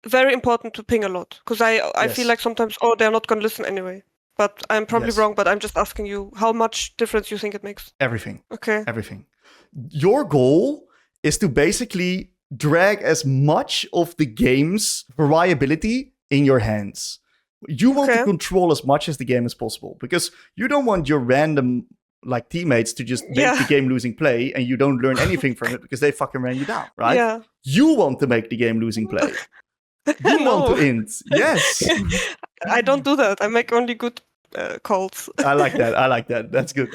very important to ping a lot? Because I feel like sometimes, they're not going to listen anyway. But I'm probably wrong, but I'm just asking you how much difference you think it makes. Everything. Okay. Everything. Your goal is to basically drag as much of the game's variability in your hands. You want to control as much as the game as possible, because you don't want your random like teammates to just make the game losing play and you don't learn anything from it because they fucking ran you down, right? Yeah. You want to make the game losing play. You want to int. Yes. I don't do that. I make only good calls. I like that. That's good.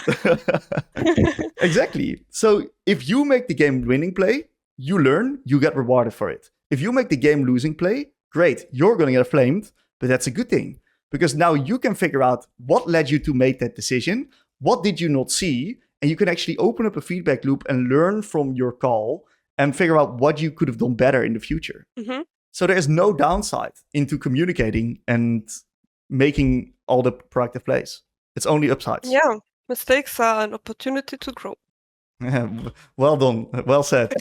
Exactly. So if you make the game winning play, you learn, you get rewarded for it. If you make the game losing play, great, you're going to get flamed, but that's a good thing. Because now you can figure out what led you to make that decision, what did you not see, and you can actually open up a feedback loop and learn from your call and figure out what you could have done better in the future. Mm-hmm. So there is no downside into communicating and making all the proactive plays. It's only upsides. Yeah, mistakes are an opportunity to grow. Yeah, well done. Well said.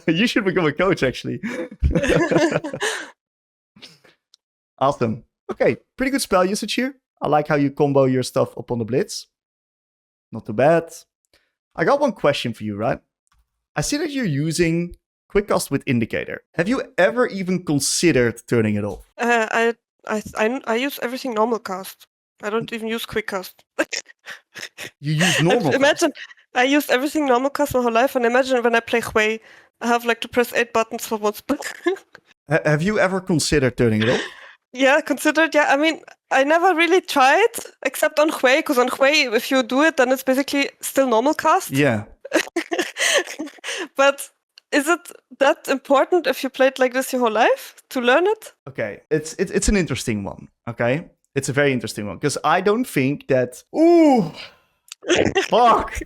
You should become a coach, actually. Awesome. Okay, pretty good spell usage here. I like how you combo your stuff up on the blitz. Not too bad. I got one question for you, right? I see that you're using Quick Cast with Indicator. Have you ever even considered turning it off? I use everything normal cast. I don't even use Quick Cast. You use normal Imagine, I used everything normal cast my whole life, and imagine when I play Hui, I have like to press 8 buttons for one spell. Have you ever considered turning it off? Yeah, considered. Yeah, I mean, I never really tried, except on Hui, because on Hui, if you do it, then it's basically still normal cast. Yeah. But is it that important if you played like this your whole life to learn it? Okay, it's an interesting one. Okay, it's a very interesting one because I don't think that. Ooh, fuck.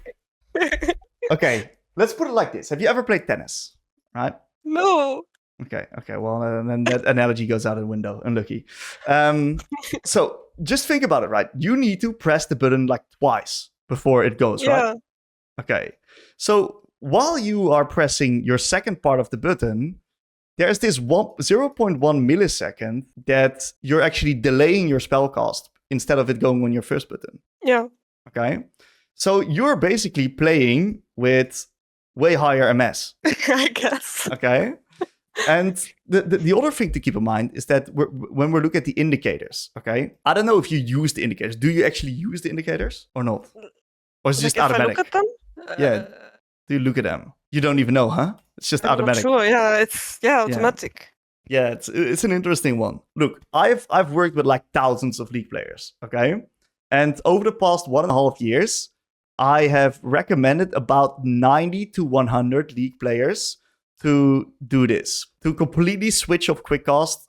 Okay, let's put it like this: have you ever played tennis? Right? No. Okay. Well, then that analogy goes out the window. Unlucky. So just think about it, right? You need to press the button like twice before it goes, right? Okay. So while you are pressing your second part of the button, there's this 0.1 millisecond that you're actually delaying your spell cast instead of it going on your first button. Yeah. Okay. So you're basically playing with way higher MS. I guess. Okay. And the other thing to keep in mind is that when we look at the indicators, okay? I don't know if you use the indicators. Do you actually use the indicators or not? Or is it just automatic? If I look at them? Yeah. Do you look at them? You don't even know, huh? It's just automatic. Not sure. Yeah, it's automatic. Yeah, it's an interesting one. Look, I've worked with like thousands of League players, okay? And over the past 1.5 years, I have recommended about 90 to 100 League players to do this, to completely switch off quick cast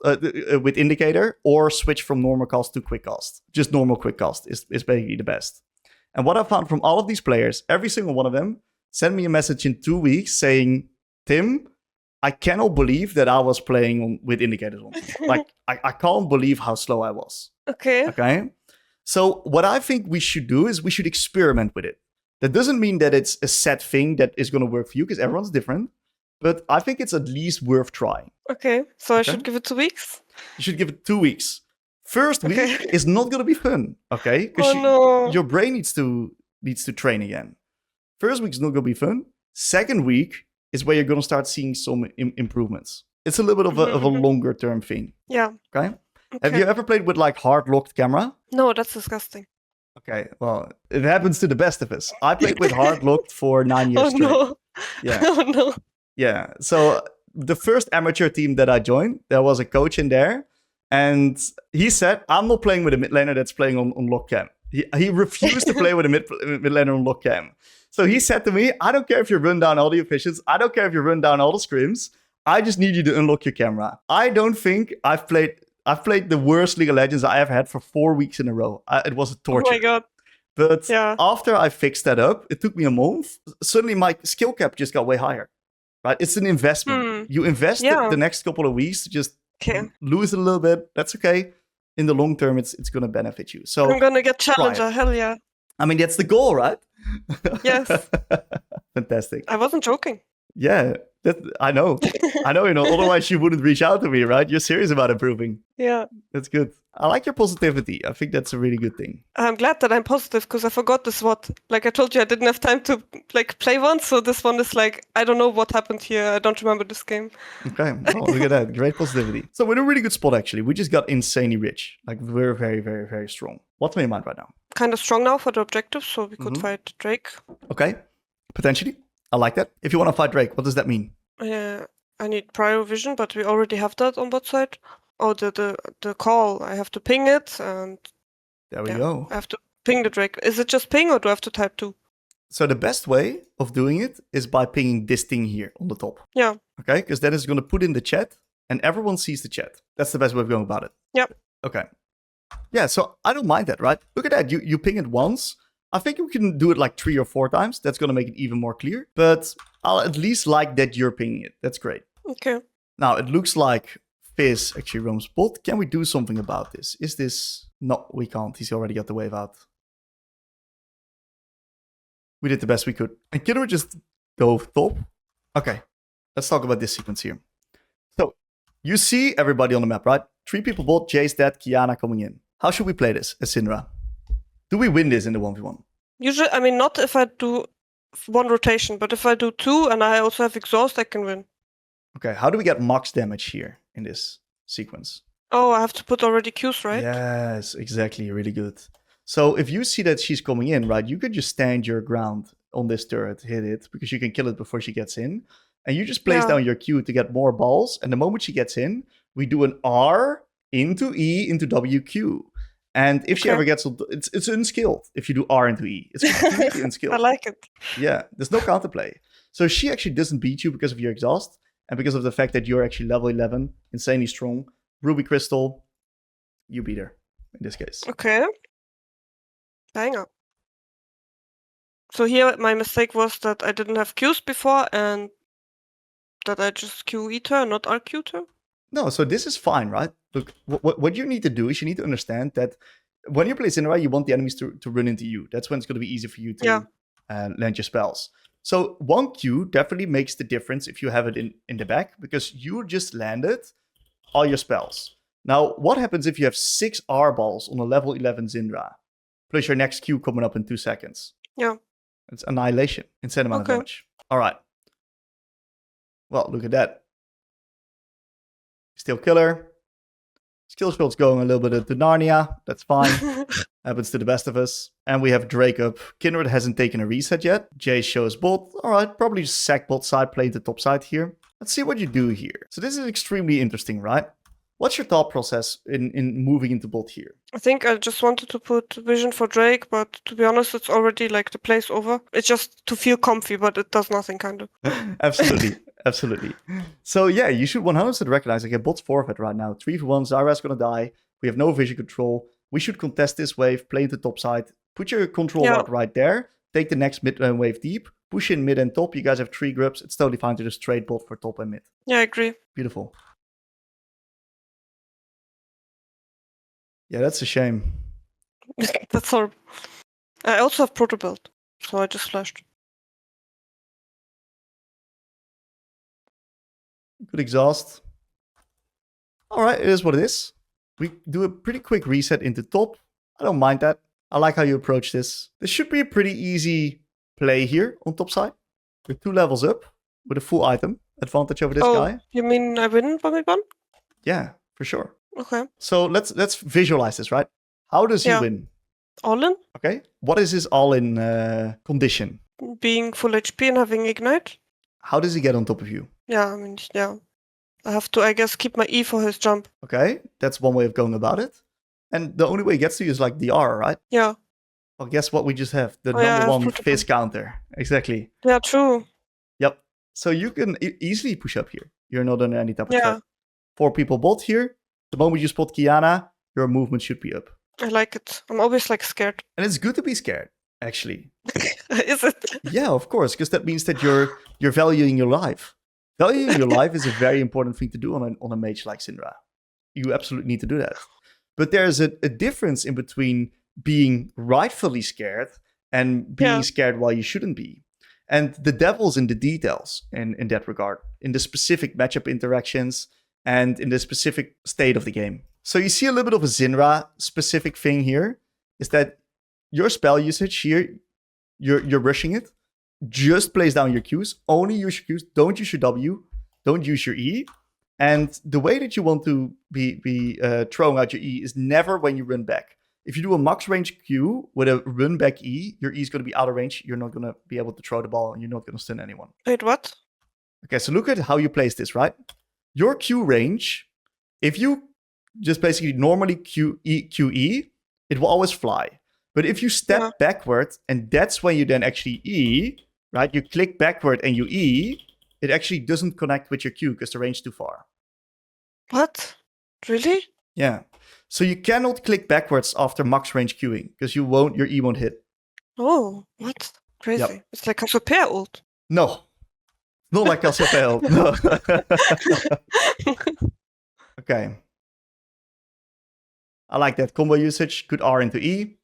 with indicator or switch from normal cast to quick cast. Just normal quick cast is basically the best. And what I found from all of these players, every single one of them send me a message in 2 weeks saying, Tim, I cannot believe that I was playing with indicators on. Like, I can't believe how slow I was. Okay. So what I think we should do is we should experiment with it. That doesn't mean that it's a set thing that is going to work for you because everyone's different. But I think it's at least worth trying. Okay. So I should give it 2 weeks? You should give it 2 weeks. First week is not going to be fun. Okay. Because your brain needs to train again. First week is not going to be fun. Second week is where you're going to start seeing some improvements. It's a little bit of a longer term thing. Yeah. Okay. Have you ever played with like hard locked camera? No, that's disgusting. Okay, well, it happens to the best of us. I played with hard locked for 9 years straight. No. Yeah. Oh no. Yeah. So the first amateur team that I joined, there was a coach in there, and he said, "I'm not playing with a mid laner that's playing on lock cam." He refused to play with a mid laner on lock cam. So he said to me, "I don't care if you run down all the efficients. I don't care if you run down all the scrims. I just need you to unlock your camera." I don't think I've played the worst League of Legends I ever had for 4 weeks in a row. It was a torture. Oh my god. But after I fixed that up, it took me a month. Suddenly my skill cap just got way higher. Right? It's an investment. You invest the next couple of weeks to just lose it a little bit. That's okay. In the long term, it's going to benefit you. So I'm going to get Challenger. Hell yeah. I mean, that's the goal, right? Yes. Fantastic. I wasn't joking. Yeah. I know. Otherwise you wouldn't reach out to me, right? You're serious about improving. Yeah. That's good. I like your positivity. I think that's a really good thing. I'm glad that I'm positive because I forgot this what. Like I told you, I didn't have time to play one. So this one is like, I don't know what happened here. I don't remember this game. Okay. Well, look at that. Great positivity. So we're in a really good spot, actually. We just got insanely rich. Like we're very, very, very strong. What's on your mind right now? Kind of strong now for the objective. So we could fight Drake. Okay. Potentially. I like that. If you want to fight Drake, what does that mean? I need prior vision, but we already have that on bot side. Oh, the call. I have to ping it, and there we go. I have to ping the Drake. Is it just ping, or do I have to type 2? So the best way of doing it is by pinging this thing here on the top. Yeah. Okay, because then it's going to put in the chat, and everyone sees the chat. That's the best way of going about it. Yep. Okay. Yeah, so I don't mind that, right? Look at that. You ping it once. I think we can do it like 3 or 4 times. That's going to make it even more clear. But I'll at least like that you're pinging it. That's great. Okay. Now, it looks like Fizz actually roams bot. Can we do something about this? Is this... No, we can't. He's already got the wave out. We did the best we could. And can we just go top? Okay. Let's talk about this sequence here. So, you see everybody on the map, right? 3 people bot, Jace dead, Kiana coming in. How should we play this as Syndra? Do we win this in the 1v1? Usually, I mean, not if I do 1 rotation, but if I do 2 and I also have exhaust, I can win. Okay, how do we get max damage here in this sequence? Oh, I have to put already Qs, right? Yes, exactly. Really good. So if you see that she's coming in, right, you could just stand your ground on this turret, hit it, because you can kill it before she gets in. And you just place down your Q to get more balls. And the moment she gets in, we do an R into E into WQ. And if she ever gets... It's unskilled if you do R into E. It's completely unskilled. I like it. Yeah, there's no counterplay. So she actually doesn't beat you because of your exhaust. And because of the fact that you're actually level 11, insanely strong. Ruby Crystal, you beat her in this case. Okay. Banger. So here my mistake was that I didn't have Qs before and that I just QE'd her, not RQ'd her. No, so this is fine, right? Look, what you need to do is you need to understand that when you play Syndra, you want the enemies to run into you. That's when it's going to be easy for you to land your spells. So 1 Q definitely makes the difference if you have it in the back, because you just landed all your spells. Now, what happens if you have 6 R balls on a level 11 Syndra, plus your next Q coming up in 2 seconds? Yeah. It's annihilation. Insane amount of damage. All right. Well, look at that. Still killer. Skill shot's going a little bit into Narnia. That's fine. Happens to the best of us. And we have Drake up. Kindred hasn't taken a reset yet. Jay shows bot. All right, probably just sack bot side, play the top side here. Let's see what you do here. So this is extremely interesting, right? What's your thought process in moving into bot here? I think I just wanted to put vision for Drake, but to be honest, it's already like the play's over. It's just to feel comfy, but it does nothing, kind of. Absolutely. Absolutely. So yeah, you should 100% recognize, okay, bot's forfeit right now. 3-for-1, Zyra's gonna die. We have no vision control. We should contest this wave, play the top side, put your control ward right there, take the next mid lane wave deep, push in mid and top. You guys have 3 groups. It's totally fine to just trade bot for top and mid. Yeah, I agree. Beautiful. Yeah, that's a shame. That's horrible. I also have proto build, so I just flashed. Good exhaust. All right, it is what it is. We do a pretty quick reset into top. I don't mind that. I like how you approach this. This should be a pretty easy play here on top side. We're 2 levels up with a full item advantage over this guy. You mean I win 1v1? Yeah, for sure. Okay. So let's visualize this, right? How does he win? All in? Okay. What is his all-in condition? Being full HP and having ignite. How does he get on top of you? Yeah, I mean, yeah. I have to, I guess, keep my E for his jump. Okay, that's one way of going about it. And the only way he gets to you is like the R, right? Yeah. Well, guess what we just have? The number 1 fizz counter. Exactly. Yeah, true. Yep. So you can easily push up here. You're not under any type of threat. 4 people bot here. The moment you spot Kiana, your movement should be up. I like it. I'm always like scared. And it's good to be scared, actually. Is it? Yeah, of course, because that means that you're valuing your life. Valuing your life is a very important thing to do on a mage like Syndra. You absolutely need to do that. But there's a difference in between being rightfully scared and being scared while you shouldn't be. And the devil's in the details in that regard, in the specific matchup interactions and in the specific state of the game. So you see a little bit of a Syndra specific thing here, is that your spell usage here, you're rushing it. Just place down your Qs. Only use your Qs. Don't use your W. Don't use your E. And the way that you want to be throwing out your E is never when you run back. If you do a max range Q with a run back E, your E is going to be out of range. You're not going to be able to throw the ball and you're not going to stun anyone. Wait, what? Okay, so look at how you place this, right? Your Q range, if you just basically normally QE, it will always fly. But if you step backward, and that's when you then actually E, right? You click backward and you E, it actually doesn't connect with your Q because the range is too far. What? Really? Yeah. So you cannot click backwards after max range queuing because your E won't hit. Oh, what? Crazy. Yep. It's like Cassiopeia ult. No. Not like Cassiopeia ult. No. Okay. I like that combo usage. Good R into E.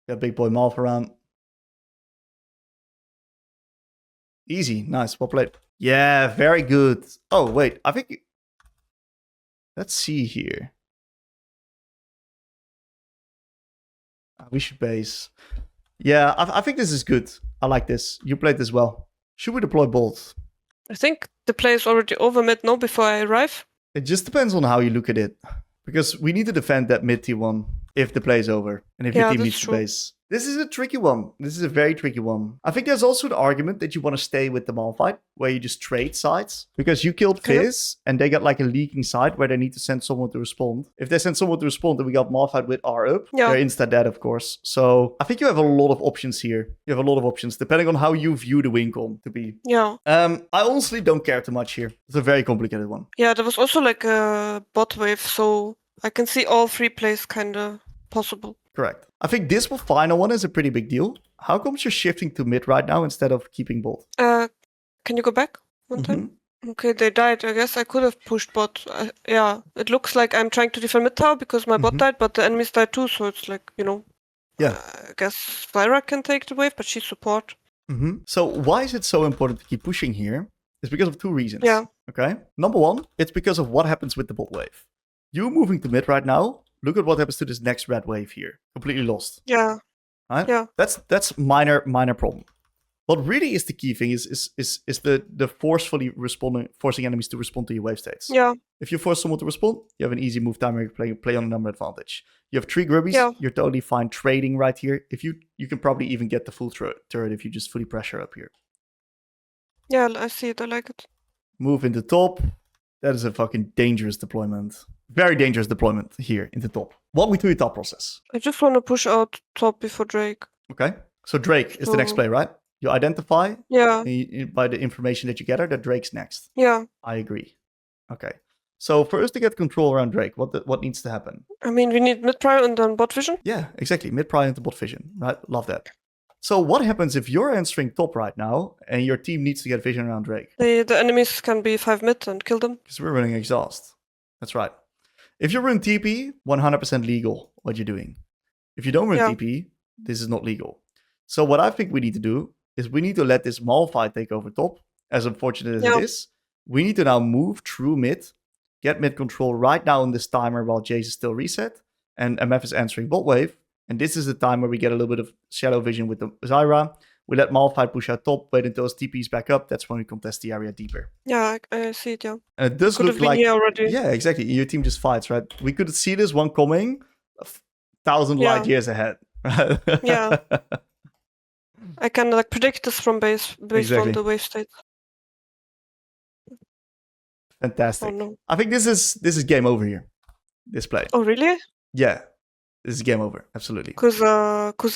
Got big boy Malf around. Easy. Nice. Well played. Yeah, very good. Oh, wait. I think... Let's see here. We should base. Yeah, I think this is good. I like this. You played this well. Should we deploy Bolt? I think the play is already over mid now before I arrive. It just depends on how you look at it. Because we need to defend that mid T1 if the play is over. And if your team needs to base. This is a tricky one. This is a very tricky one. I think there's also the argument that you want to stay with the Malphite, where you just trade sides. Because you killed Fizz, and they got like a leaking side where they need to send someone to respond. If they send someone to respond and we got Malphite with R up, they're insta-dead, of course. So I think you have a lot of options here. You have a lot of options, depending on how you view the win con to be. Yeah. I honestly don't care too much here. It's a very complicated one. Yeah, there was also like a bot wave, so I can see all 3 plays kind of possible. Correct. I think this final one is a pretty big deal. How come you're shifting to mid right now instead of keeping bot? Can you go back one time? Okay, they died. I guess I could have pushed bot. Yeah, it looks like I'm trying to defend mid tower because my bot died, but the enemies died too, so it's like, you know. Yeah. I guess Vyra can take the wave, but she's support. So why is it so important to keep pushing here? It's because of 2 reasons. Yeah. Okay. Number 1, it's because of what happens with the bot wave. You moving to mid right now, look at what happens to this next red wave here. Completely lost. Yeah. Right? Yeah. That's minor problem. What really is the key thing is the forcing enemies to respond to your wave states. Yeah. If you force someone to respond, you have an easy move timer, you play on a number advantage. You have 3 grubbies, you're totally fine trading right here. If you can probably even get the full turret if you just fully pressure up here. Yeah, I see it, I like it. Move into top. That is a fucking dangerous deployment. Very dangerous deployment here in the top. Walk me through your top process. I just want to push out top before Drake. Okay. So Drake is the next play, right? You identify by the information that you gather that Drake's next. Yeah. I agree. Okay. So for us to get control around Drake, what needs to happen? I mean, we need mid prio and then bot vision. Yeah, exactly. Mid prio into bot vision. Right? Love that. So what happens if you're answering top right now and your team needs to get vision around Drake? The enemies can be 5 mid and kill them. Because we're running exhaust. That's right. If you run TP, 100% legal what you're doing. If you don't run TP, this is not legal. So what I think we need to do is we need to let this Malphite take over top. As unfortunate as it is, we need to now move through mid, get mid control right now on this timer while Jace is still reset, and MF is answering bot wave. And this is the time where we get a little bit of shadow vision with the Zyra. We let Malphite push out top, wait until his TP's back up. That's when we contest the area deeper. Yeah, I see it, yeah. And it does could look have been like... here already. Yeah, exactly. Your team just fights, right? We could see this one coming 1,000 light years ahead. Yeah. I can like predict this from based on the wave state. Fantastic. Oh, no. I think this is game over here. This play. Oh, really? Yeah. This is game over. Absolutely. Cause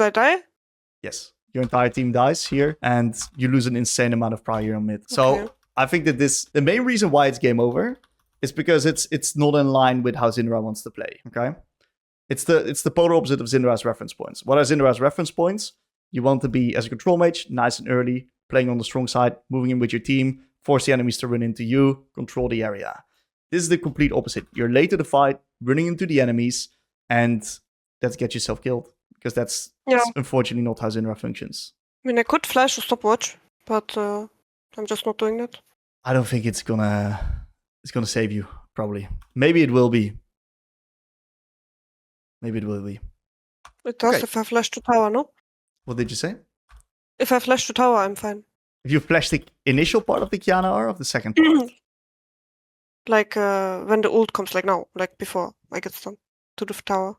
I die? Yes. Your entire team dies here, and you lose an insane amount of prior on mid. So I think that the main reason why it's game over is because it's not in line with how Syndra wants to play. Okay. It's the polar opposite of Syndra's reference points. What are Syndra's reference points? You want to be, as a control mage, nice and early, playing on the strong side, moving in with your team, force the enemies to run into you, control the area. This is the complete opposite. You're late to the fight, running into the enemies, and that's get yourself killed. Because that's unfortunately not how Syndra functions. I mean, I could flash a stopwatch, but I'm just not doing that. I don't think it's gonna save you, probably. Maybe it will be. Maybe it will be. It does if I flash to tower, no? What did you say? If I flash to tower, I'm fine. If you flash the initial part of the Kiana or of the second part? Like when the ult comes, like now, like before I get stunned to the tower.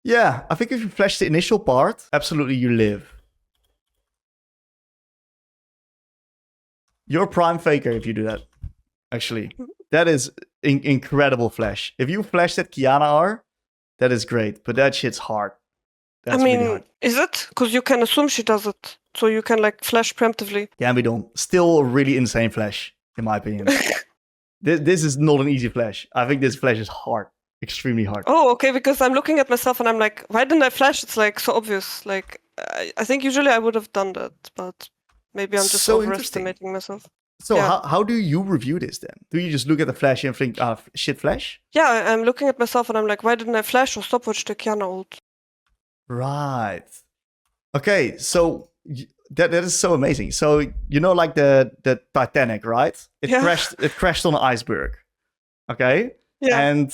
Yeah, I think if you flash the initial part, absolutely you live. You're prime faker if you do that. Actually, that is incredible flash. If you flash that Kiana R, that is great, but that shit's hard. That's really hard. Is it? Because you can assume she does it, so you can like flash preemptively. Can be done. Still a really insane flash, in my opinion. This is not an easy flash. I think this flash is hard, extremely hard. Oh, okay. Because I'm looking at myself and I'm like, why didn't I flash? It's like so obvious. Like I think usually I would have done that, but maybe I'm just overestimating myself. So how do you review this then? Do you just look at the flash and think, shit flash? Yeah, I'm looking at myself and I'm like, why didn't I flash or stopwatch the Kiana ult? Right. Okay, so that is so amazing. So you know, like the Titanic, right? It crashed on an iceberg. Okay. Yeah. And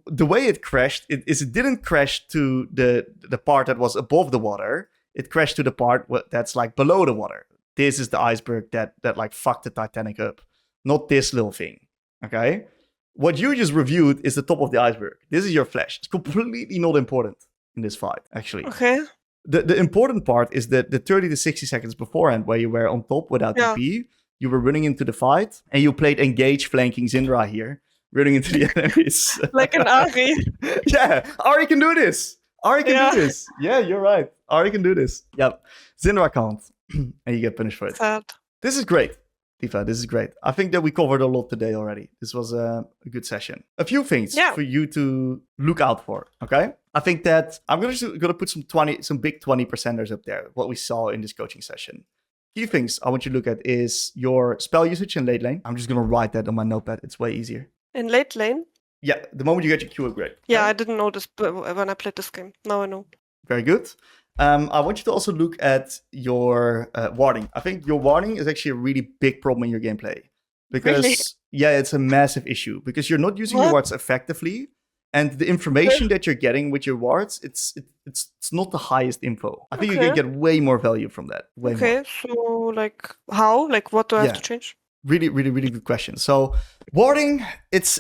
the way it crashed, it didn't crash to the part that was above the water. It crashed to the part that's like below the water. This is the iceberg that like fucked the Titanic up. Not this little thing. Okay? What you just reviewed is the top of the iceberg. This is your flash. It's completely not important in this fight, actually. Okay. The important part is that the 30 to 60 seconds beforehand where you were on top without TP, you were running into the fight, and you played engage flanking Syndra here, running into the enemies. Like an Ari. Yeah, Ari can do this. Ari can do this. Yeah, you're right. Ari can do this. Yep. Syndra can't. And you get punished for it. Sad. This is great, Tifa. This is great. I think that we covered a lot today already. This was a good session. A few things for you to look out for. Okay, I think that I'm gonna put some big 20%ers up there. What we saw in this coaching session. Key things I want you to look at is your spell usage in late lane. I'm just gonna write that on my notepad. It's way easier. In late lane? Yeah, the moment you get your Q upgrade. Yeah, I didn't know this when I played this game. Now I know. Very good. I want you to also look at your warding. I think your warding is actually a really big problem in your gameplay. Because, it's a massive issue. Because you're not using your wards effectively. And the information that you're getting with your wards, it's not the highest info. I think you can get way more value from that. Way more. So like how? Like what do I have to change? Really, really, really good question. So warding, it's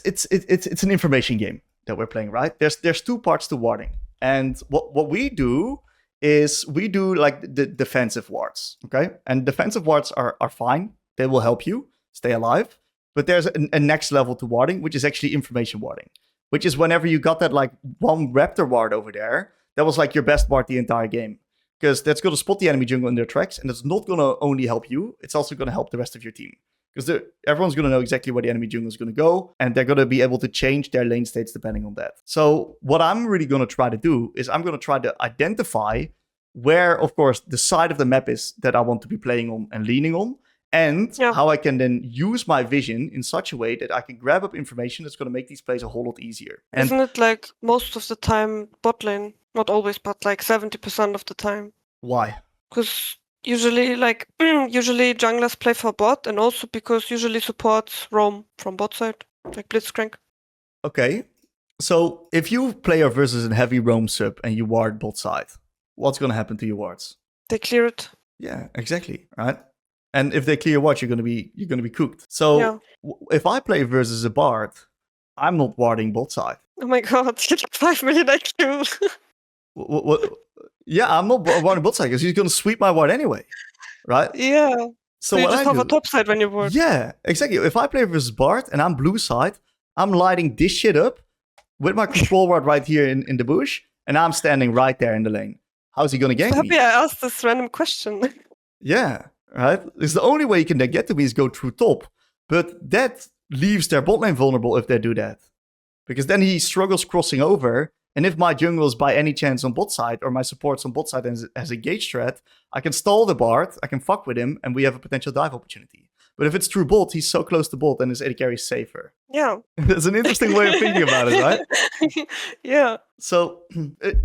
an information game that we're playing, right? There's two parts to warding. And what we do is we do like the defensive wards, okay? And defensive wards are fine. They will help you stay alive. But there's a next level to warding, which is actually information warding, which is whenever you got that like one raptor ward over there, that was like your best ward the entire game. Because that's going to spot the enemy jungle in their tracks, and it's not going to only help you, it's also going to help the rest of your team. Because everyone's going to know exactly where the enemy jungle is going to go, and they're going to be able to change their lane states depending on that. So what I'm really going to try to do is I'm going to try to identify where, of course, the side of the map is that I want to be playing on and leaning on, and how I can then use my vision in such a way that I can grab up information that's going to make these plays a whole lot easier. And isn't it like most of the time bot lane? Not always, but like 70% of the time. Why? Because usually junglers play for bot, and also because usually supports roam from bot side, like Blitzcrank. Okay, so if you play a versus a heavy roam sub and you ward bot side, what's going to happen to your wards? They clear it. Yeah, exactly, right? And if they clear watch, you're gonna be cooked. So if I play versus a bard, I'm not warding bot side. Oh my god, you like 5 million IQ. What? Yeah, I'm not warding bot side because he's gonna sweep my ward anyway, right? Yeah. So you just have a top side when you ward. Yeah, exactly. If I play versus bard and I'm blue side, I'm lighting this shit up with my control ward right here in the bush, and I'm standing right there in the lane. How's he gonna gank me? Happy I asked this random question. Yeah. Right? It's the only way you can then get to me is go through top. But that leaves their bot lane vulnerable if they do that. Because then he struggles crossing over. And if my jungle is by any chance on bot side, or my support's on bot side as a gauge threat, I can stall the bard, I can fuck with him, and we have a potential dive opportunity. But if it's true bot, he's so close to bot, and his AD carry is safer. Yeah. That's an interesting way of thinking about it, right? Yeah. So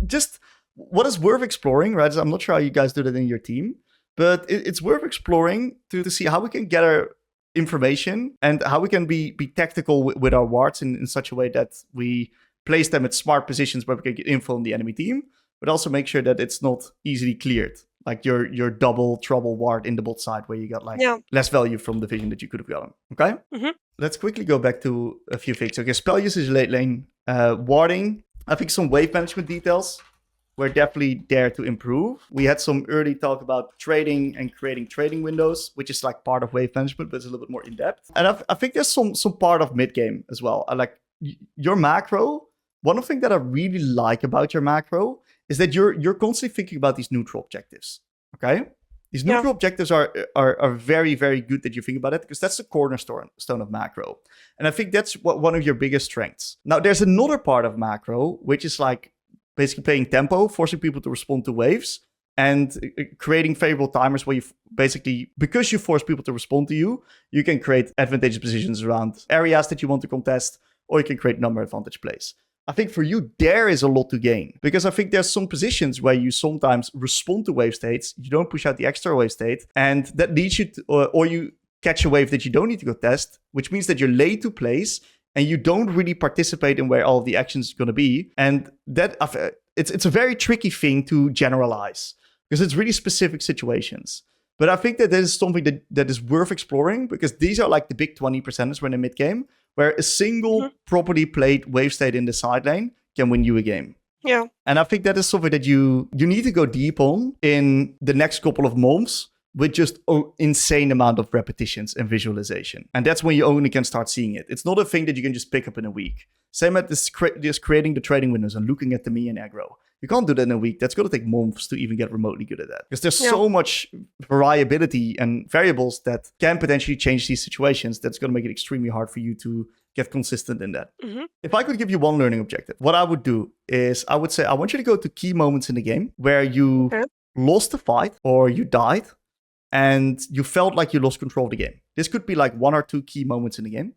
just what is worth exploring, right? I'm not sure how you guys do that in your team. But it's worth exploring to see how we can gather information and how we can be tactical with our wards in such a way that we place them at smart positions where we can get info on the enemy team, but also make sure that it's not easily cleared. Like your double trouble ward in the bot side where you got less value from the vision that you could have gotten. Okay? Mm-hmm. Let's quickly go back to a few things. Okay, spell usage late lane. Warding. I think some wave management details. We're definitely there to improve. We had some early talk about trading and creating trading windows, which is like part of wave management, but it's a little bit more in depth. And I think there's some part of mid game as well. I like your macro. One of the things that I really like about your macro is that you're constantly thinking about these neutral objectives. Okay, these neutral objectives are very, very good that you think about it, because that's the cornerstone of macro. And I think that's one of your biggest strengths. Now, there's another part of macro which is like basically playing tempo, forcing people to respond to waves, and creating favorable timers where you basically, because you force people to respond to you, you can create advantageous positions around areas that you want to contest, or you can create number advantage plays. I think for you, there is a lot to gain, because I think there's some positions where you sometimes respond to wave states, you don't push out the extra wave state, and that leads you to, or you catch a wave that you don't need to contest, which means that you're late to plays, and you don't really participate in where all of the actions are going to be. And that it's a very tricky thing to generalize, because it's really specific situations. But I think that is something that is worth exploring, because these are like the big 20%ers when in mid game, where a single properly played wave state in the side lane can win you a game. Yeah. And I think that is something that you need to go deep on in the next couple of months, with just an insane amount of repetitions and visualization. And that's when you only can start seeing it. It's not a thing that you can just pick up in a week. Same at this just creating the trading windows and looking at the me and aggro. You can't do that in a week. That's going to take months to even get remotely good at that. Because there's so much variability and variables that can potentially change these situations. That's going to make it extremely hard for you to get consistent in that. Mm-hmm. If I could give you one learning objective, what I would do is I would say, I want you to go to key moments in the game where you lost the fight or you died, and you felt like you lost control of the game. This could be like 1 or 2 key moments in the game.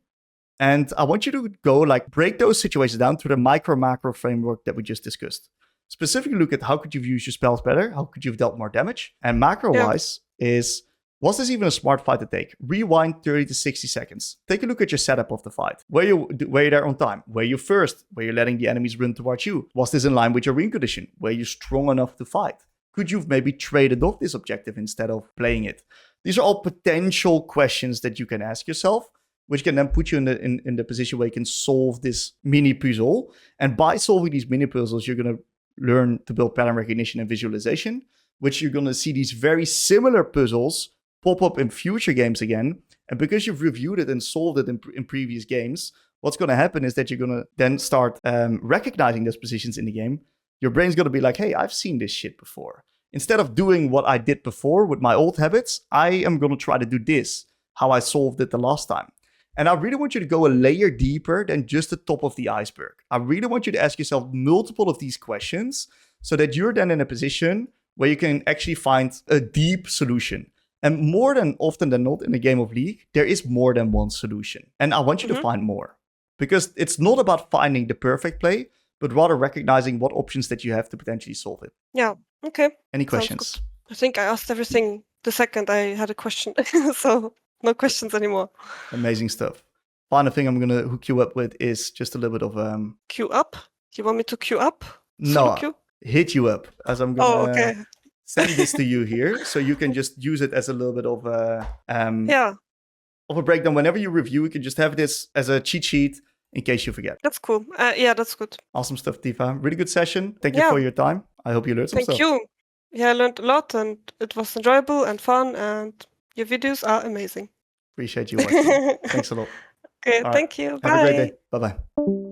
And I want you to go like break those situations down to the micro-macro framework that we just discussed. Specifically look at how could you use your spells better? How could you have dealt more damage? And macro-wise was this even a smart fight to take? Rewind 30 to 60 seconds. Take a look at your setup of the fight. Were you there on time? Were you first? Were you letting the enemies run towards you? Was this in line with your ring condition? Were you strong enough to fight? Could you have maybe traded off this objective instead of playing it? These are all potential questions that you can ask yourself, which can then put you in the position where you can solve this mini puzzle. And by solving these mini puzzles, you're going to learn to build pattern recognition and visualization, which you're going to see these very similar puzzles pop up in future games again. And because you've reviewed it and solved it in previous games, what's going to happen is that you're going to then start recognizing those positions in the game. Your brain's going to be like, hey, I've seen this shit before. Instead of doing what I did before with my old habits, I am going to try to do this. how I solved it the last time. And I really want you to go a layer deeper than just the top of the iceberg. I really want you to ask yourself multiple of these questions so that you're then in a position where you can actually find a deep solution. And more than often than not in a game of League, there is more than one solution. And I want you to find more. Because it's not about finding the perfect play, but rather recognizing what options that you have to potentially solve it. Yeah, okay. Any questions? I think I asked everything the second I had a question. So no questions anymore. Amazing stuff. Final thing I'm going to hook you up with is just a little bit of... Queue up? You want me to queue up? No, hit you up. As I'm going to send this to you here. So you can just use it as a little bit of of a breakdown. Whenever you review, you can just have this as a cheat sheet in case you forget. That's cool. Yeah, that's good. Awesome stuff, Tifa. Really good session. Thank you for your time. I hope you learned some stuff. Thank you. Yeah, I learned a lot and it was enjoyable and fun and your videos are amazing. Appreciate you watching. Thanks a lot. Okay, thank you. Bye. Have a great day. Bye-bye.